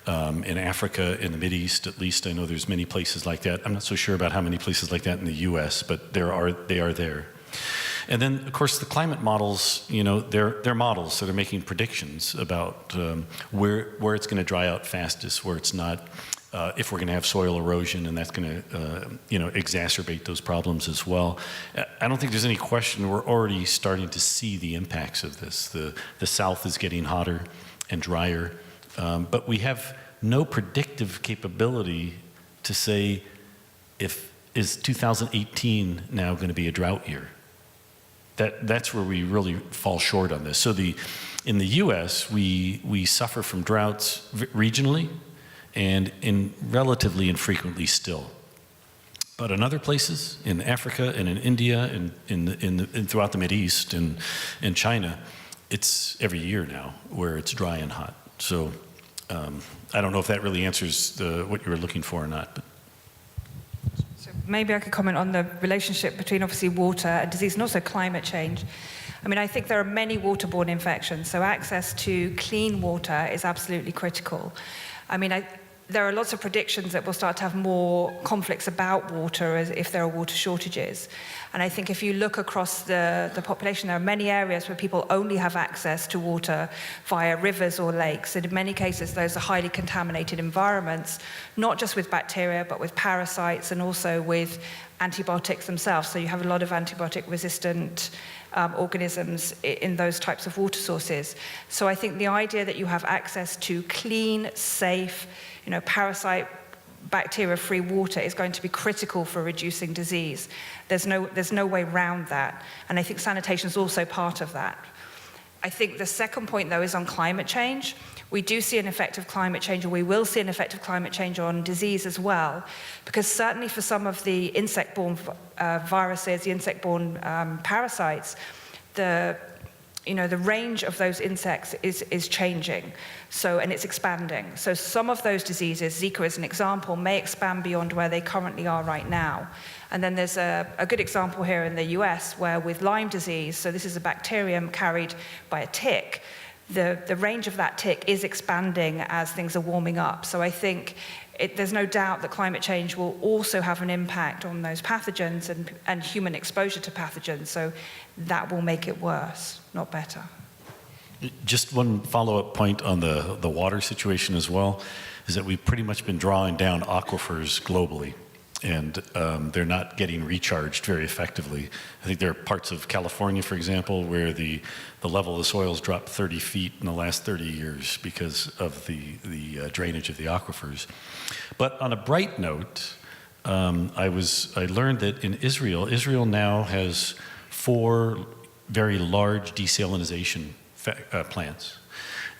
In Africa, in the Mideast, at least, I know there's many places like that. I'm not so sure about how many places like that in the US, but they are there. And then, of course, the climate models, they're models, so they're making predictions about where it's going to dry out fastest, where it's not, if we're going to have soil erosion, and that's going to, exacerbate those problems as well. I don't think there's any question we're already starting to see the impacts of this. The South is getting hotter and drier, but we have no predictive capability to say, is 2018 now going to be a drought year? That's where we really fall short on this. So in the US, we suffer from droughts regionally and relatively infrequently still. But in other places, in Africa and in India and throughout the Mideast and China, it's every year now where it's dry and hot. So I don't know if that really answers what you were looking for or not. But. So maybe I could comment on the relationship between obviously water and disease and also climate change. I think there are many waterborne infections, so access to clean water is absolutely critical. there are lots of predictions that we'll start to have more conflicts about water if there are water shortages. And I think if you look across the population, there are many areas where people only have access to water via rivers or lakes. And in many cases, those are highly contaminated environments, not just with bacteria, but with parasites and also with antibiotics themselves. So you have a lot of antibiotic-resistant organisms in those types of water sources. So I think the idea that you have access to clean, safe, parasite, bacteria-free water is going to be critical for reducing disease. There's no way around that. And I think sanitation is also part of that. I think the second point, though, is on climate change. We do see an effect of climate change, or we will see an effect of climate change on disease as well, because certainly for some of the insect-borne viruses, the insect-borne parasites, the range of those insects is changing, and it's expanding. So some of those diseases, Zika as an example, may expand beyond where they currently are right now. And then there's a good example here in the US where with Lyme disease, so this is a bacterium carried by a tick, the range of that tick is expanding as things are warming up. So I think there's no doubt that climate change will also have an impact on those pathogens and human exposure to pathogens. So that will make it worse, not better. Just one follow-up point on the water situation as well, is that we've pretty much been drawing down aquifers globally, and they're not getting recharged very effectively. I think there are parts of California, for example, where the level of the soils dropped 30 feet in the last 30 years because of the drainage of the aquifers. But on a bright note, I learned that in Israel now has 4 very large desalination plants.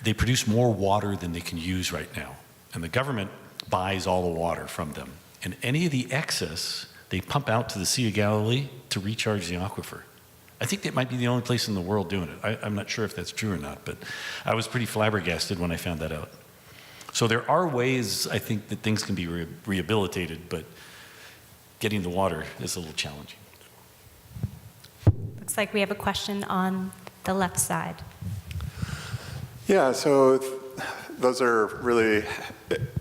They produce more water than they can use right now, and the government buys all the water from them. And any of the excess, they pump out to the Sea of Galilee to recharge the aquifer. I think that might be the only place in the world doing it. I'm not sure if that's true or not, but I was pretty flabbergasted when I found that out. So there are ways, I think, that things can be rehabilitated, but getting the water is a little challenging. Looks like we have a question on the left side. Yeah, so those are really,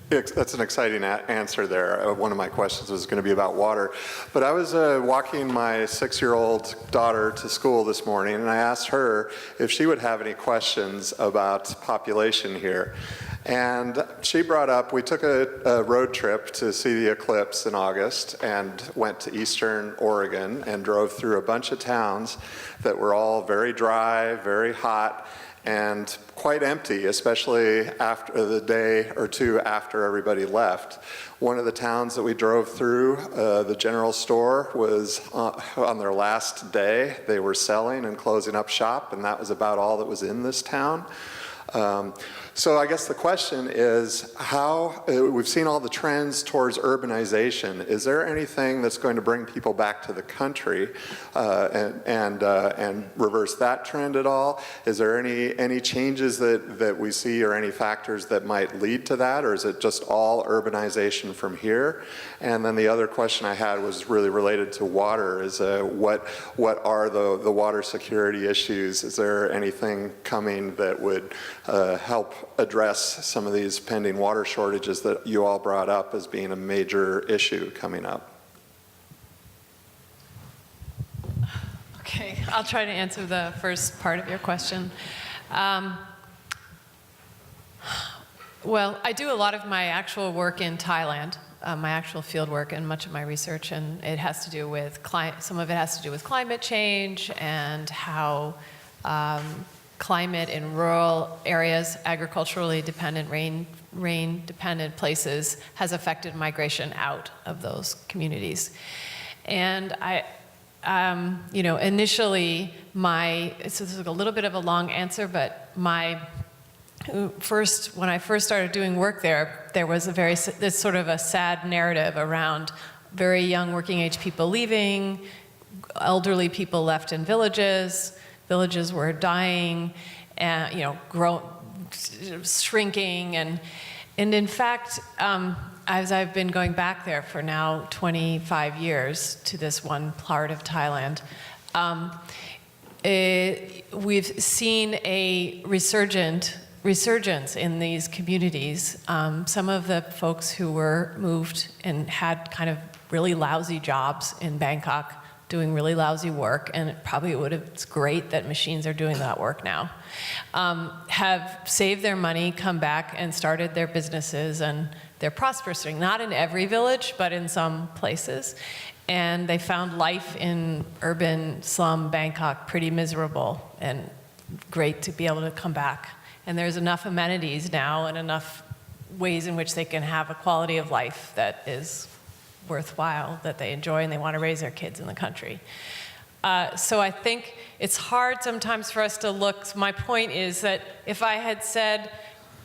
that's an exciting answer there. One of my questions was going to be about water. But I was walking my 6-year-old daughter to school this morning, and I asked her if she would have any questions about population here. And she brought up, we took a road trip to see the eclipse in August and went to eastern Oregon and drove through a bunch of towns that were all very dry, very hot, and quite empty, especially after the day or two after everybody left. One of the towns that we drove through, the general store was on their last day. They were selling and closing up shop, and that was about all that was in this town. So I guess the question is, how we've seen all the trends towards urbanization. Is there anything that's going to bring people back to the country and reverse that trend at all? Is there any changes that we see or any factors that might lead to that, or is it just all urbanization from here? And then the other question I had was really related to water. Is what are the water security issues? Is there anything coming that would help address some of these pending water shortages that you all brought up as being a major issue coming up? Okay, I'll try to answer the first part of your question. Well, I do a lot of my actual work in Thailand, my actual field work and much of my research, and it has to do with some of it has to do with climate change and how climate in rural areas, agriculturally dependent, rain dependent places has affected migration out of those communities. And initially this is a little bit of a long answer, but when I first started doing work there was this sort of a sad narrative around very young working age people leaving, elderly people left in villages were dying, and shrinking, and in fact, as I've been going back there for now 25 years to this one part of Thailand, we've seen a resurgent resurgence in these communities. Some of the folks who were moved and had kind of really lousy jobs in Bangkok doing really lousy work, and it's great that machines are doing that work now, have saved their money, come back and started their businesses, and they're prospering, not in every village, but in some places. And they found life in urban slum Bangkok pretty miserable, and great to be able to come back. And there's enough amenities now and enough ways in which they can have a quality of life that is worthwhile, that they enjoy, and they want to raise their kids in the country. So I think it's hard sometimes for us to look. My point is that if I had said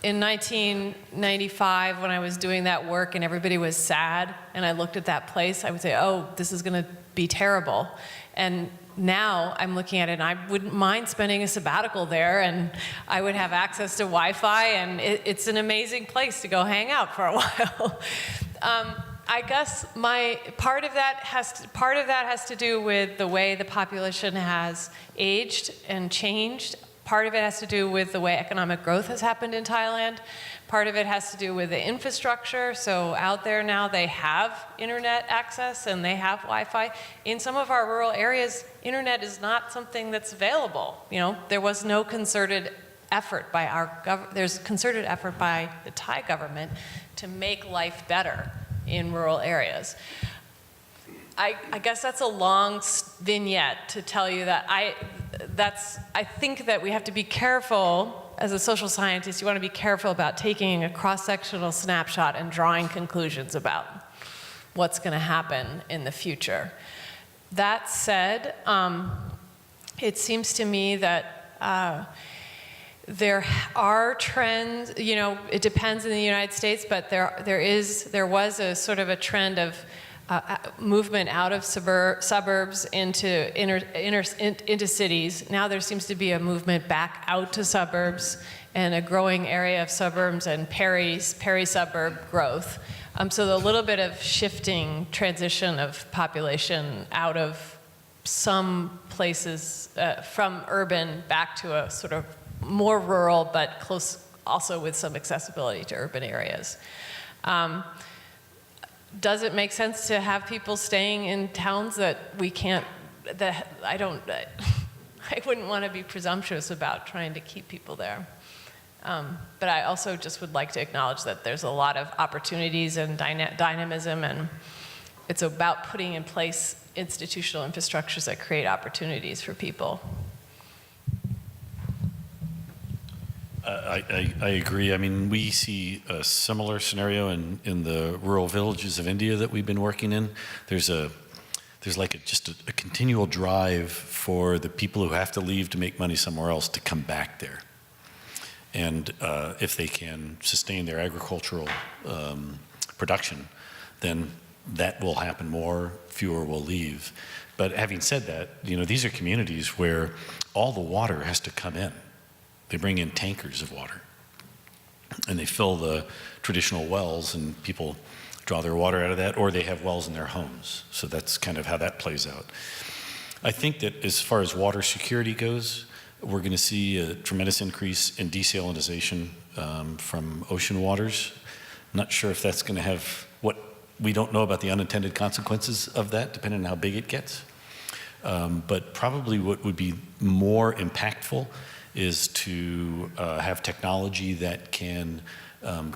in 1995 when I was doing that work and everybody was sad and I looked at that place, I would say, oh, this is going to be terrible. And now I'm looking at it and I wouldn't mind spending a sabbatical there, and I would have access to Wi-Fi, and it's an amazing place to go hang out for a while. I guess part of that has to do with the way the population has aged and changed. Part of it has to do with the way economic growth has happened in Thailand. Part of it has to do with the infrastructure. So out there now they have internet access and they have Wi-Fi. In some of our rural areas, internet is not something that's available. There was no concerted effort by there's concerted effort by the Thai government to make life better in rural areas. I guess that's a long vignette to tell you that I think that we have to be careful, as a social scientist, you want to be careful about taking a cross-sectional snapshot and drawing conclusions about what's going to happen in the future. That said, it seems to me that there are trends, it depends in the United States, but there was a sort of a trend of movement out of suburbs into cities. Now there seems to be a movement back out to suburbs and a growing area of suburbs and peri-suburb growth. So a little bit of shifting transition of population out of some places from urban back to a sort of more rural, but close, also with some accessibility to urban areas. Does it make sense to have people staying in towns that we can't, I wouldn't want to be presumptuous about trying to keep people there. But I also just would like to acknowledge that there's a lot of opportunities and dynamism, and it's about putting in place institutional infrastructures that create opportunities for people. I agree. I mean, we see a similar scenario in the rural villages of India that we've been working in. There's just a continual drive for the people who have to leave to make money somewhere else to come back there. And if they can sustain their agricultural production, then that will happen more, fewer will leave. But having said that, these are communities where all the water has to come in. They bring in tankers of water, and they fill the traditional wells, and people draw their water out of that, or they have wells in their homes. So that's kind of how that plays out. I think that as far as water security goes, we're going to see a tremendous increase in desalinization from ocean waters. I'm not sure if that's going to have we don't know about the unintended consequences of that, depending on how big it gets. But probably what would be more impactful is to have technology that can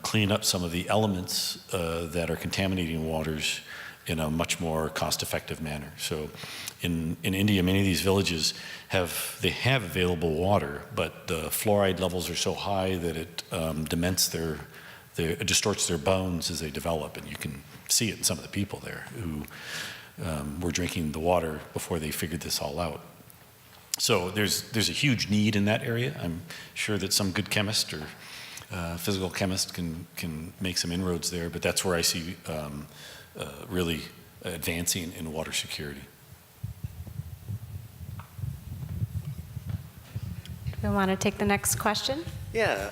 clean up some of the elements that are contaminating waters in a much more cost-effective manner. So in India, many of these villages have available water, but the fluoride levels are so high that it it distorts their bones as they develop, and you can see it in some of the people there who were drinking the water before they figured this all out. So there's a huge need in that area. I'm sure that some good chemist or physical chemist can make some inroads there, but that's where I see really advancing in water security. Do we want to take the next question? Yeah,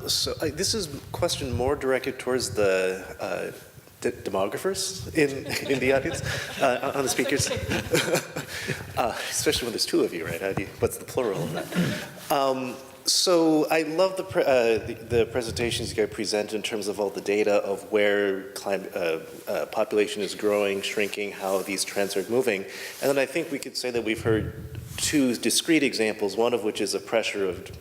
so this is a question more directed towards the demographers in the audience, on the speakers, especially when there's two of you, right? What's the plural of that? So I love the presentations you guys present in terms of all the data of where population is growing, shrinking, how these trends are moving. And then I think we could say that we've heard two discrete examples, one of which is a pressure of,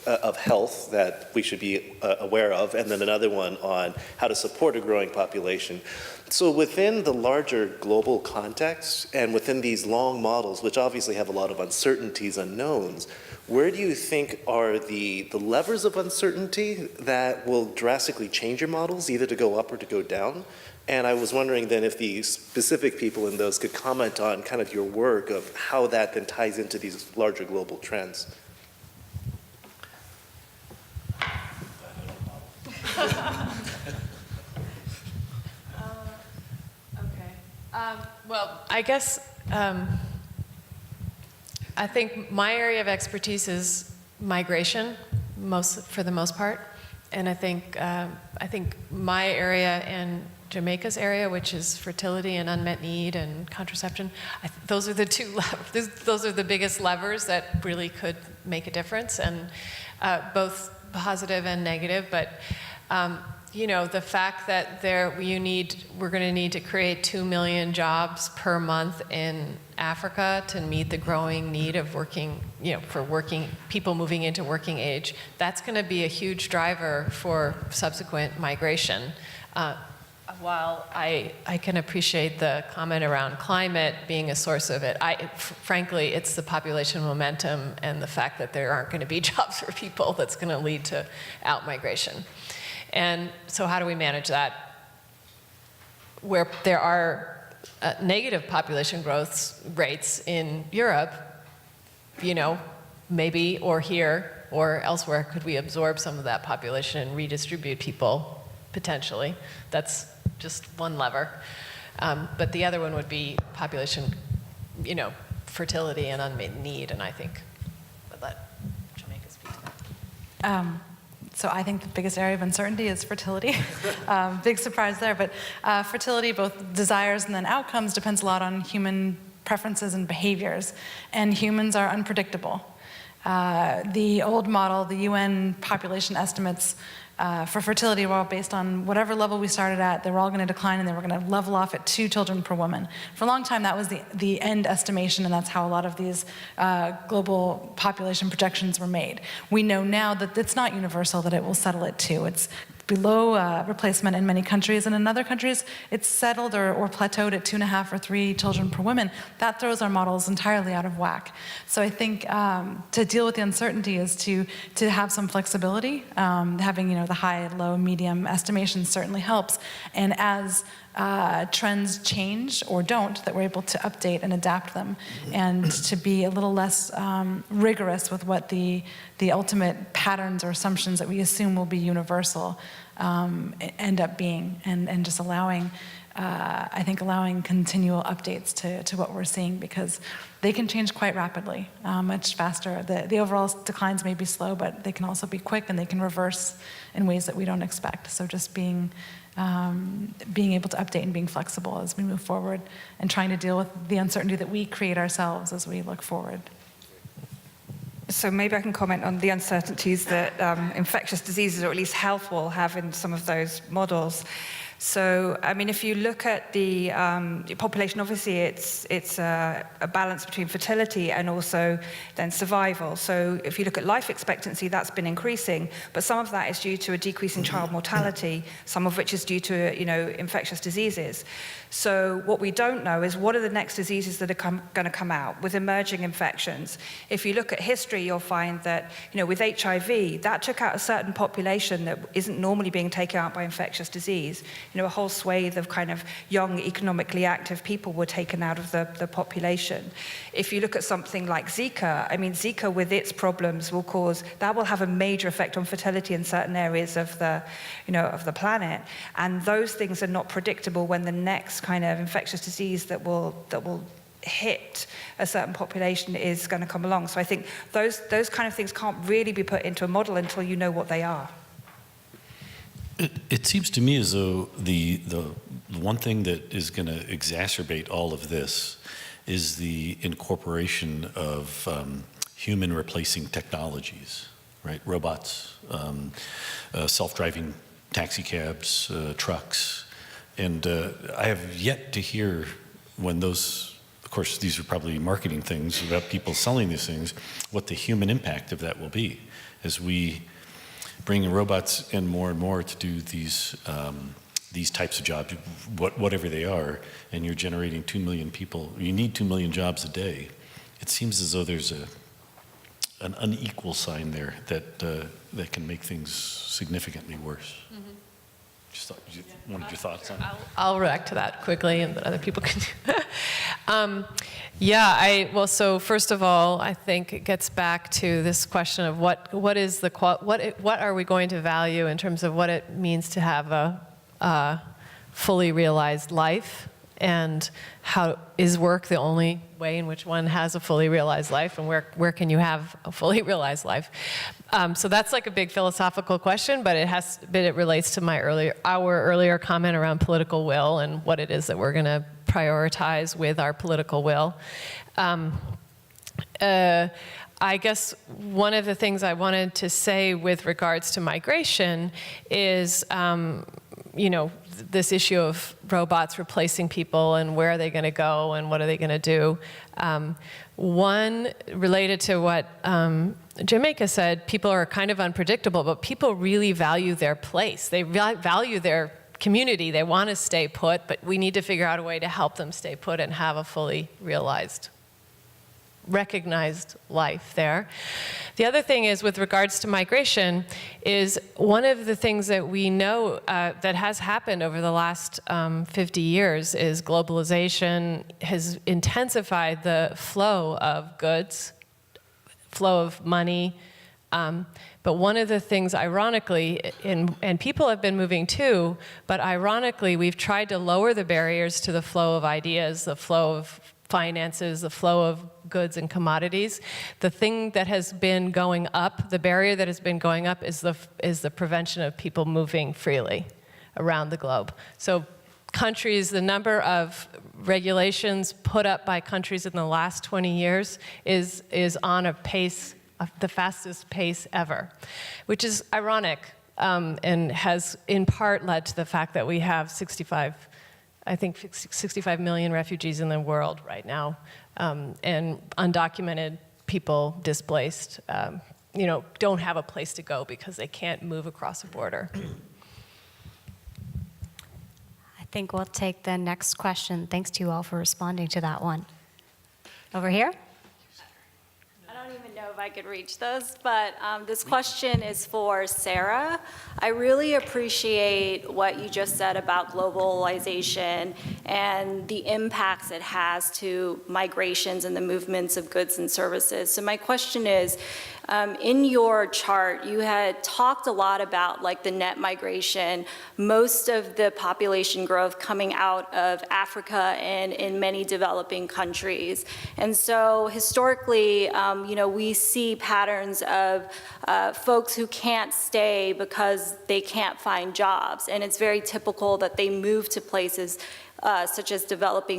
of health that we should be aware of, and then another one on how to support a growing population. So within the larger global context and within these long models, which obviously have a lot of uncertainties, unknowns, where do you think are the levers of uncertainty that will drastically change your models, either to go up or to go down? And I was wondering then if the specific people in those could comment on kind of your work of how that then ties into these larger global trends. Well, I guess I think my area of expertise is migration, for the most part, and I think my area and Jamaica's area, which is fertility and unmet need and contraception, those are the two those are the biggest levers that really could make a difference, and both positive and negative. But the fact that we're going to need to create 2 million jobs per month in Africa to meet the growing need of people moving into working age, that's going to be a huge driver for subsequent migration. While I can appreciate the comment around climate being a source of it, frankly, it's the population momentum and the fact that there aren't going to be jobs for people that's going to lead to out-migration. And so how do we manage that? Where there are negative population growth rates in Europe, maybe, or here, or elsewhere, could we absorb some of that population and redistribute people, potentially? That's just one lever. But the other one would be population, fertility and unmet need, and I think I'd let Jamaica speak to that. So I think the biggest area of uncertainty is fertility. Big surprise there, but fertility, both desires and then outcomes, depends a lot on human preferences and behaviors, and humans are unpredictable. The old model, the UN population estimates for fertility were all based on whatever level we started at. They were all going to decline and they were going to level off at 2 children per woman. For a long time, that was the end estimation, and that's how a lot of these global population projections were made. We know now that it's not universal, that it will settle at 2. It's below replacement in many countries, and in other countries, it's settled or plateaued at 2.5 or 3 children per woman. That throws our models entirely out of whack. So I think to deal with the uncertainty is to have some flexibility. Having the high, low, medium estimations certainly helps. And as trends change or don't, that we're able to update and adapt them, and to be a little less rigorous with what the ultimate patterns or assumptions that we assume will be universal end up being, and just allowing continual updates to what we're seeing, because they can change quite rapidly, much faster. The overall declines may be slow, but they can also be quick, and they can reverse in ways that we don't expect. So just being able to update and being flexible as we move forward, and trying to deal with the uncertainty that we create ourselves as we look forward. So maybe I can comment on the uncertainties that infectious diseases, or at least health, will have in some of those models. So, I mean, if you look at the population, obviously it's a balance between fertility and also then survival. So if you look at life expectancy, that's been increasing, but some of that is due to a decrease in child mortality, some of which is due to, infectious diseases. So what we don't know is what are the next diseases that are going to come out with emerging infections. If you look at history, you'll find that, with HIV, that took out a certain population that isn't normally being taken out by infectious disease. A whole swathe of kind of young, economically active people were taken out of the population. If you look at something like Zika, Zika with its problems that will have a major effect on fertility in certain areas of the planet. And those things are not predictable when the next kind of infectious disease that will hit a certain population is going to come along. So I think those kind of things can't really be put into a model until you know what they are. It seems to me as though the one thing that is going to exacerbate all of this is the incorporation of human replacing technologies. right? Robots, self-driving taxi cabs, trucks. And I have yet to hear when those, of course, these are probably marketing things about people selling these things, what the human impact of that will be as we bring robots in more and more to do these types of jobs, whatever they are, and you're generating 2 million people. You need 2 million jobs a day. It seems as though there's an unequal sign there that can make things significantly worse. Mm-hmm. Just wanted your thoughts on it. I'll react to that quickly, and then other people can do. So first of all, I think it gets back to this question of what are we going to value in terms of what it means to have a fully realized life, and how is work the only way in which one has a fully realized life, and where can you have a fully realized life? So that's like a big philosophical question, but it relates to our earlier comment around political will and what it is that we're going to prioritize with our political will. I guess one of the things I wanted to say with regards to migration is, this issue of robots replacing people and where are they going to go and what are they going to do. One, related to what Jamaica said, people are kind of unpredictable, but people really value their place. They value their community. They want to stay put, but we need to figure out a way to help them stay put and have a fully recognized life there. The other thing is, with regards to migration, is one of the things that we know that has happened over the last 50 years is globalization has intensified the flow of goods, flow of money. But one of the things, ironically, and people have been moving too, but ironically, we've tried to lower the barriers to the flow of ideas, the flow of finances, the flow of goods and commodities. The thing that has been going up, the barrier that has been going up, is the prevention of people moving freely around the globe. So countries, the number of regulations put up by countries in the last 20 years is on a pace, the fastest pace ever, which is ironic, and has in part led to the fact that we have 65 million refugees in the world right now, and undocumented people displaced, don't have a place to go because they can't move across a border. I think we'll take the next question. Thanks to you all for responding to that one. Over here. I don't even know if I could reach this, but this question is for Sarah. I really appreciate what you just said about globalization and the impacts it has to migrations and the movements of goods and services. So my question is, in your chart, you had talked a lot about like the net migration, most of the population growth coming out of Africa and in many developing countries. And so historically, we see patterns of folks who can't stay because they can't find jobs. And it's very typical that they move to places such as developed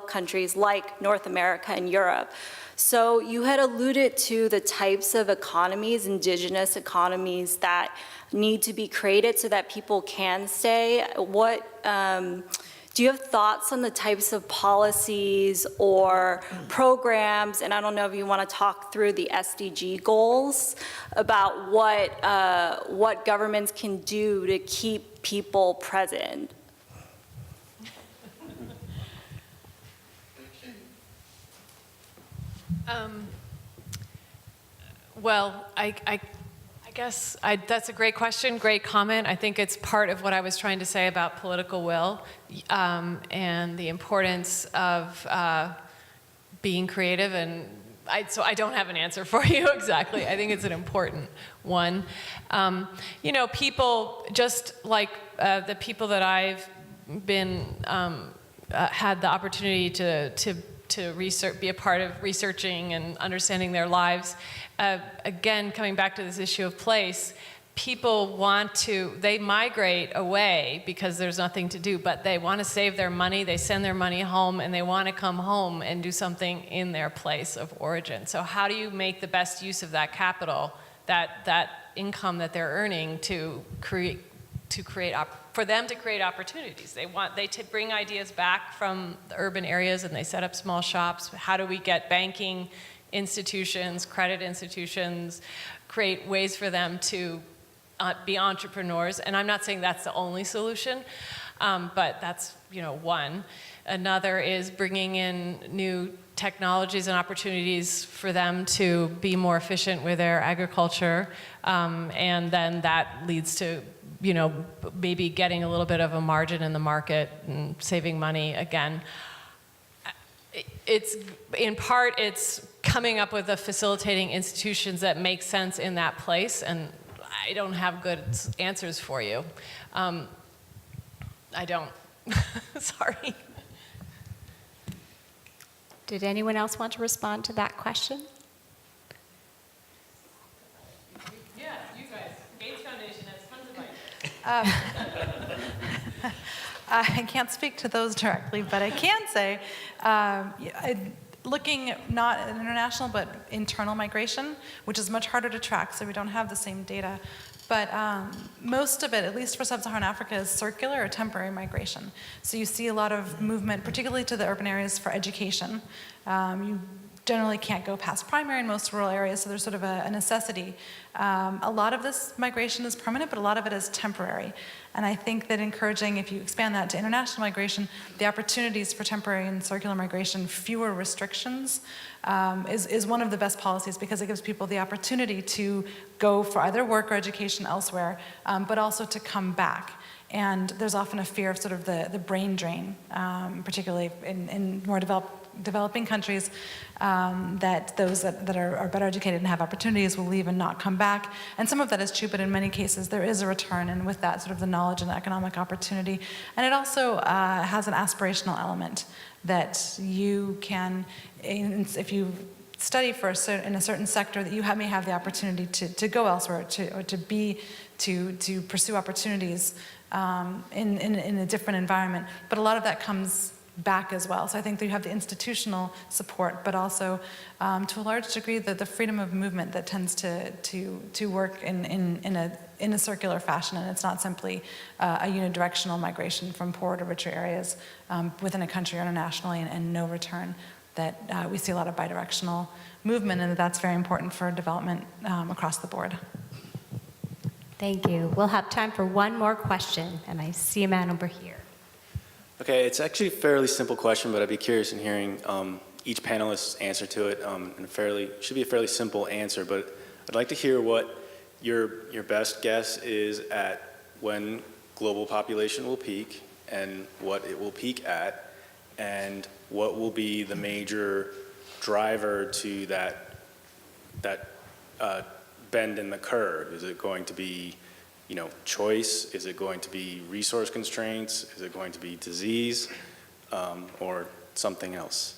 countries like North America and Europe. So you had alluded to the types of economies, indigenous economies, that need to be created so that people can stay. Do you have thoughts on the types of policies or programs, and I don't know if you want to talk through the SDG goals, about what governments can do to keep people present? Well, I guess that's a great question, great comment. I think it's part of what I was trying to say about political will, and the importance of being creative. And so I don't have an answer for you exactly. I think it's an important one. People, just like the people that I've been had the opportunity to research, be a part of researching and understanding their lives. Again, coming back to this issue of place, people they migrate away because there's nothing to do, but they want to save their money, they send their money home, and they want to come home and do something in their place of origin. So how do you make the best use of that capital that income that they're earning for them to create opportunities. They bring ideas back from the urban areas and they set up small shops. How do we get banking institutions, credit institutions, create ways for them to be entrepreneurs? And I'm not saying that's the only solution, but that's one. Another is bringing in new technologies and opportunities for them to be more efficient with their agriculture, and then that leads to maybe getting a little bit of a margin in the market and saving money again. It's in part, it's coming up with the facilitating institutions that make sense in that place, and I don't have good answers for you. I don't. Sorry. Did anyone else want to respond to that question? Yeah, you guys. Gates Foundation has tons of ideas. I can't speak to those directly, but I can say, looking at not at international, but internal migration, which is much harder to track, so we don't have the same data. But most of it, at least for sub-Saharan Africa, is circular or temporary migration. So you see a lot of movement, particularly to the urban areas for education. You generally can't go past primary in most rural areas, so there's sort of a necessity. A lot of this migration is permanent, but a lot of it is temporary. And I think that encouraging, if you expand that to international migration, the opportunities for temporary and circular migration, fewer restrictions, is one of the best policies, because it gives people the opportunity to go for either work or education elsewhere, but also to come back. And there's often a fear of sort of the brain drain, particularly in more developing countries, that those that are better educated and have opportunities will leave and not come back. And some of that is true, but in many cases there is a return, and with that sort of the knowledge and economic opportunity. And it also has an aspirational element that you can, if you study in a certain sector, that you may have the opportunity to go elsewhere, to pursue opportunities in a different environment. But a lot of that comes back as well. So I think that you have the institutional support, but also to a large degree the freedom of movement that tends to work in a circular fashion, and it's not simply a unidirectional migration from poorer to richer areas within a country or internationally, and no return. That we see a lot of bidirectional movement, and that's very important for development across the board. Thank you. We'll have time for one more question, and I see a man over here. Okay, it's actually a fairly simple question, but I'd be curious in hearing each panelist's answer to it. And should be a fairly simple answer, but I'd like to hear what your best guess is at when global population will peak, and what it will peak at, and what will be the major driver to that bend in the curve. Is it going to be choice? Is it going to be resource constraints? Is it going to be disease, or something else?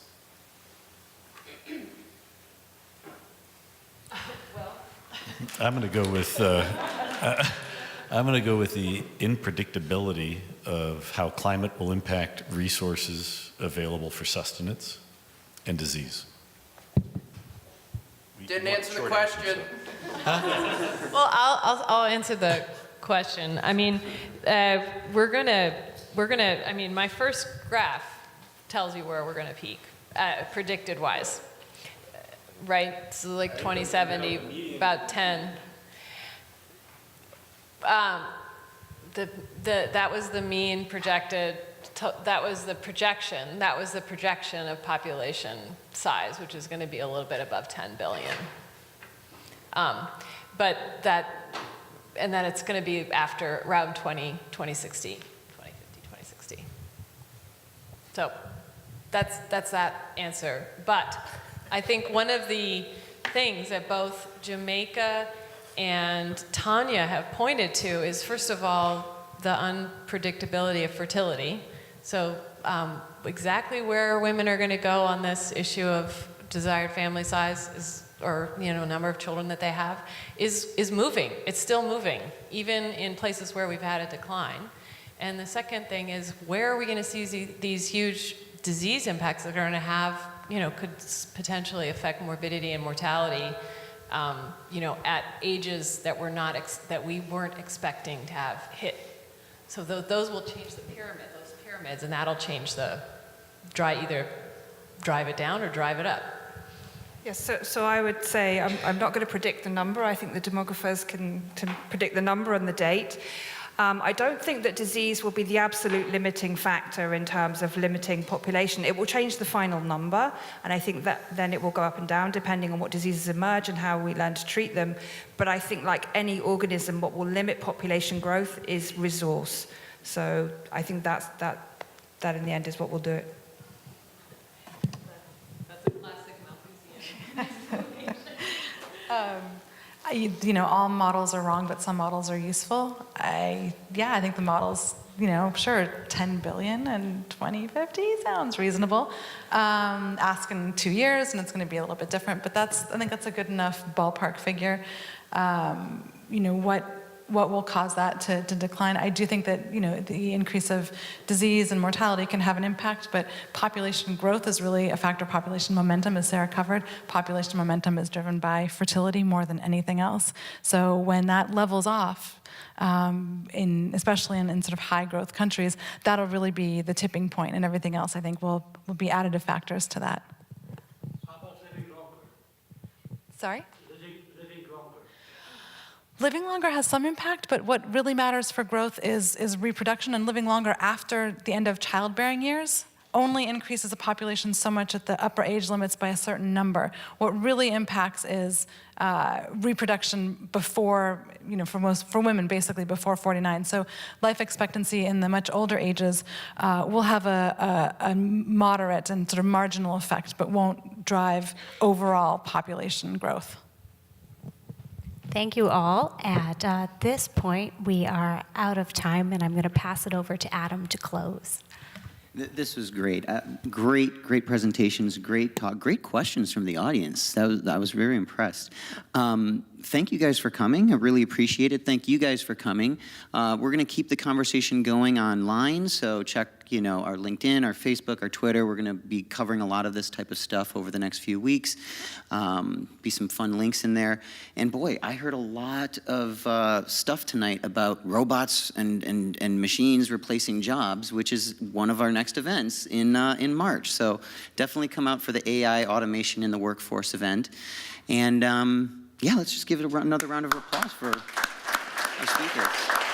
I'm going to go with the unpredictability of how climate will impact resources available for sustenance and disease. Didn't answer the question. Well, I'll answer the question. I mean, we're gonna. I mean, my first graph tells you where we're gonna peak, predicted wise, right? So like 2070, about 10. That was the mean projected. That was the projection. That was the projection of population size, which is going to be a little bit above 10 billion. But and then it's going to be after around 2060, 2050, 2060. So that's that answer. But I think one of the things that both Jamaica and Tanya have pointed to is, first of all, the unpredictability of fertility. So exactly where women are going to go on this issue of desired family size or number of children that they have is moving. It's still moving, even in places where we've had a decline. And the second thing is, where are we going to see these huge disease impacts that are going to have, could potentially affect morbidity and mortality at ages that we weren't expecting to have hit. So those will change those pyramids, and that'll change either drive it down or drive it up. Yes, so I would say I'm not going to predict the number. I think the demographers can predict the number and the date. I don't think that disease will be the absolute limiting factor in terms of limiting population. It will change the final number, and I think that then it will go up and down depending on what diseases emerge and how we learn to treat them. But I think, like any organism, what will limit population growth is resource. So I think that in the end is what will do it. That's a classic Malthusian. All models are wrong, but some models are useful. I think the models, sure, 10 billion in 2050 sounds reasonable. Ask in 2 years, and it's going to be a little bit different, but I think that's a good enough ballpark figure. What will cause that to decline? I do think that the increase of disease and mortality can have an impact, but population growth is really a factor. Population momentum, as Sarah covered, population momentum is driven by fertility more than anything else. So when that levels off, especially in sort of high growth countries, that'll really be the tipping point, and everything else I think will be additive factors to that. How about living longer? Sorry? Living longer. Living longer has some impact, but what really matters for growth is reproduction, and living longer after the end of childbearing years only increases the population so much at the upper age limits by a certain number. What really impacts is reproduction before, for women, basically before 49. So life expectancy in the much older ages will have a moderate and sort of marginal effect, but won't drive overall population growth. Thank you all. At this point, we are out of time, and I'm going to pass it over to Adam to close. This was great. Great presentations, great talk, great questions from the audience. I was very impressed. Thank you guys for coming. I really appreciate it. Thank you guys for coming. We're going to keep the conversation going online, so check our LinkedIn, our Facebook, our Twitter. We're going to be covering a lot of this type of stuff over the next few weeks. Be some fun links in there. And boy, I heard a lot of stuff tonight about robots and machines replacing jobs, which is one of our next events in March. So definitely come out for the AI automation in the workforce event. And let's just give it another round of applause for our speakers.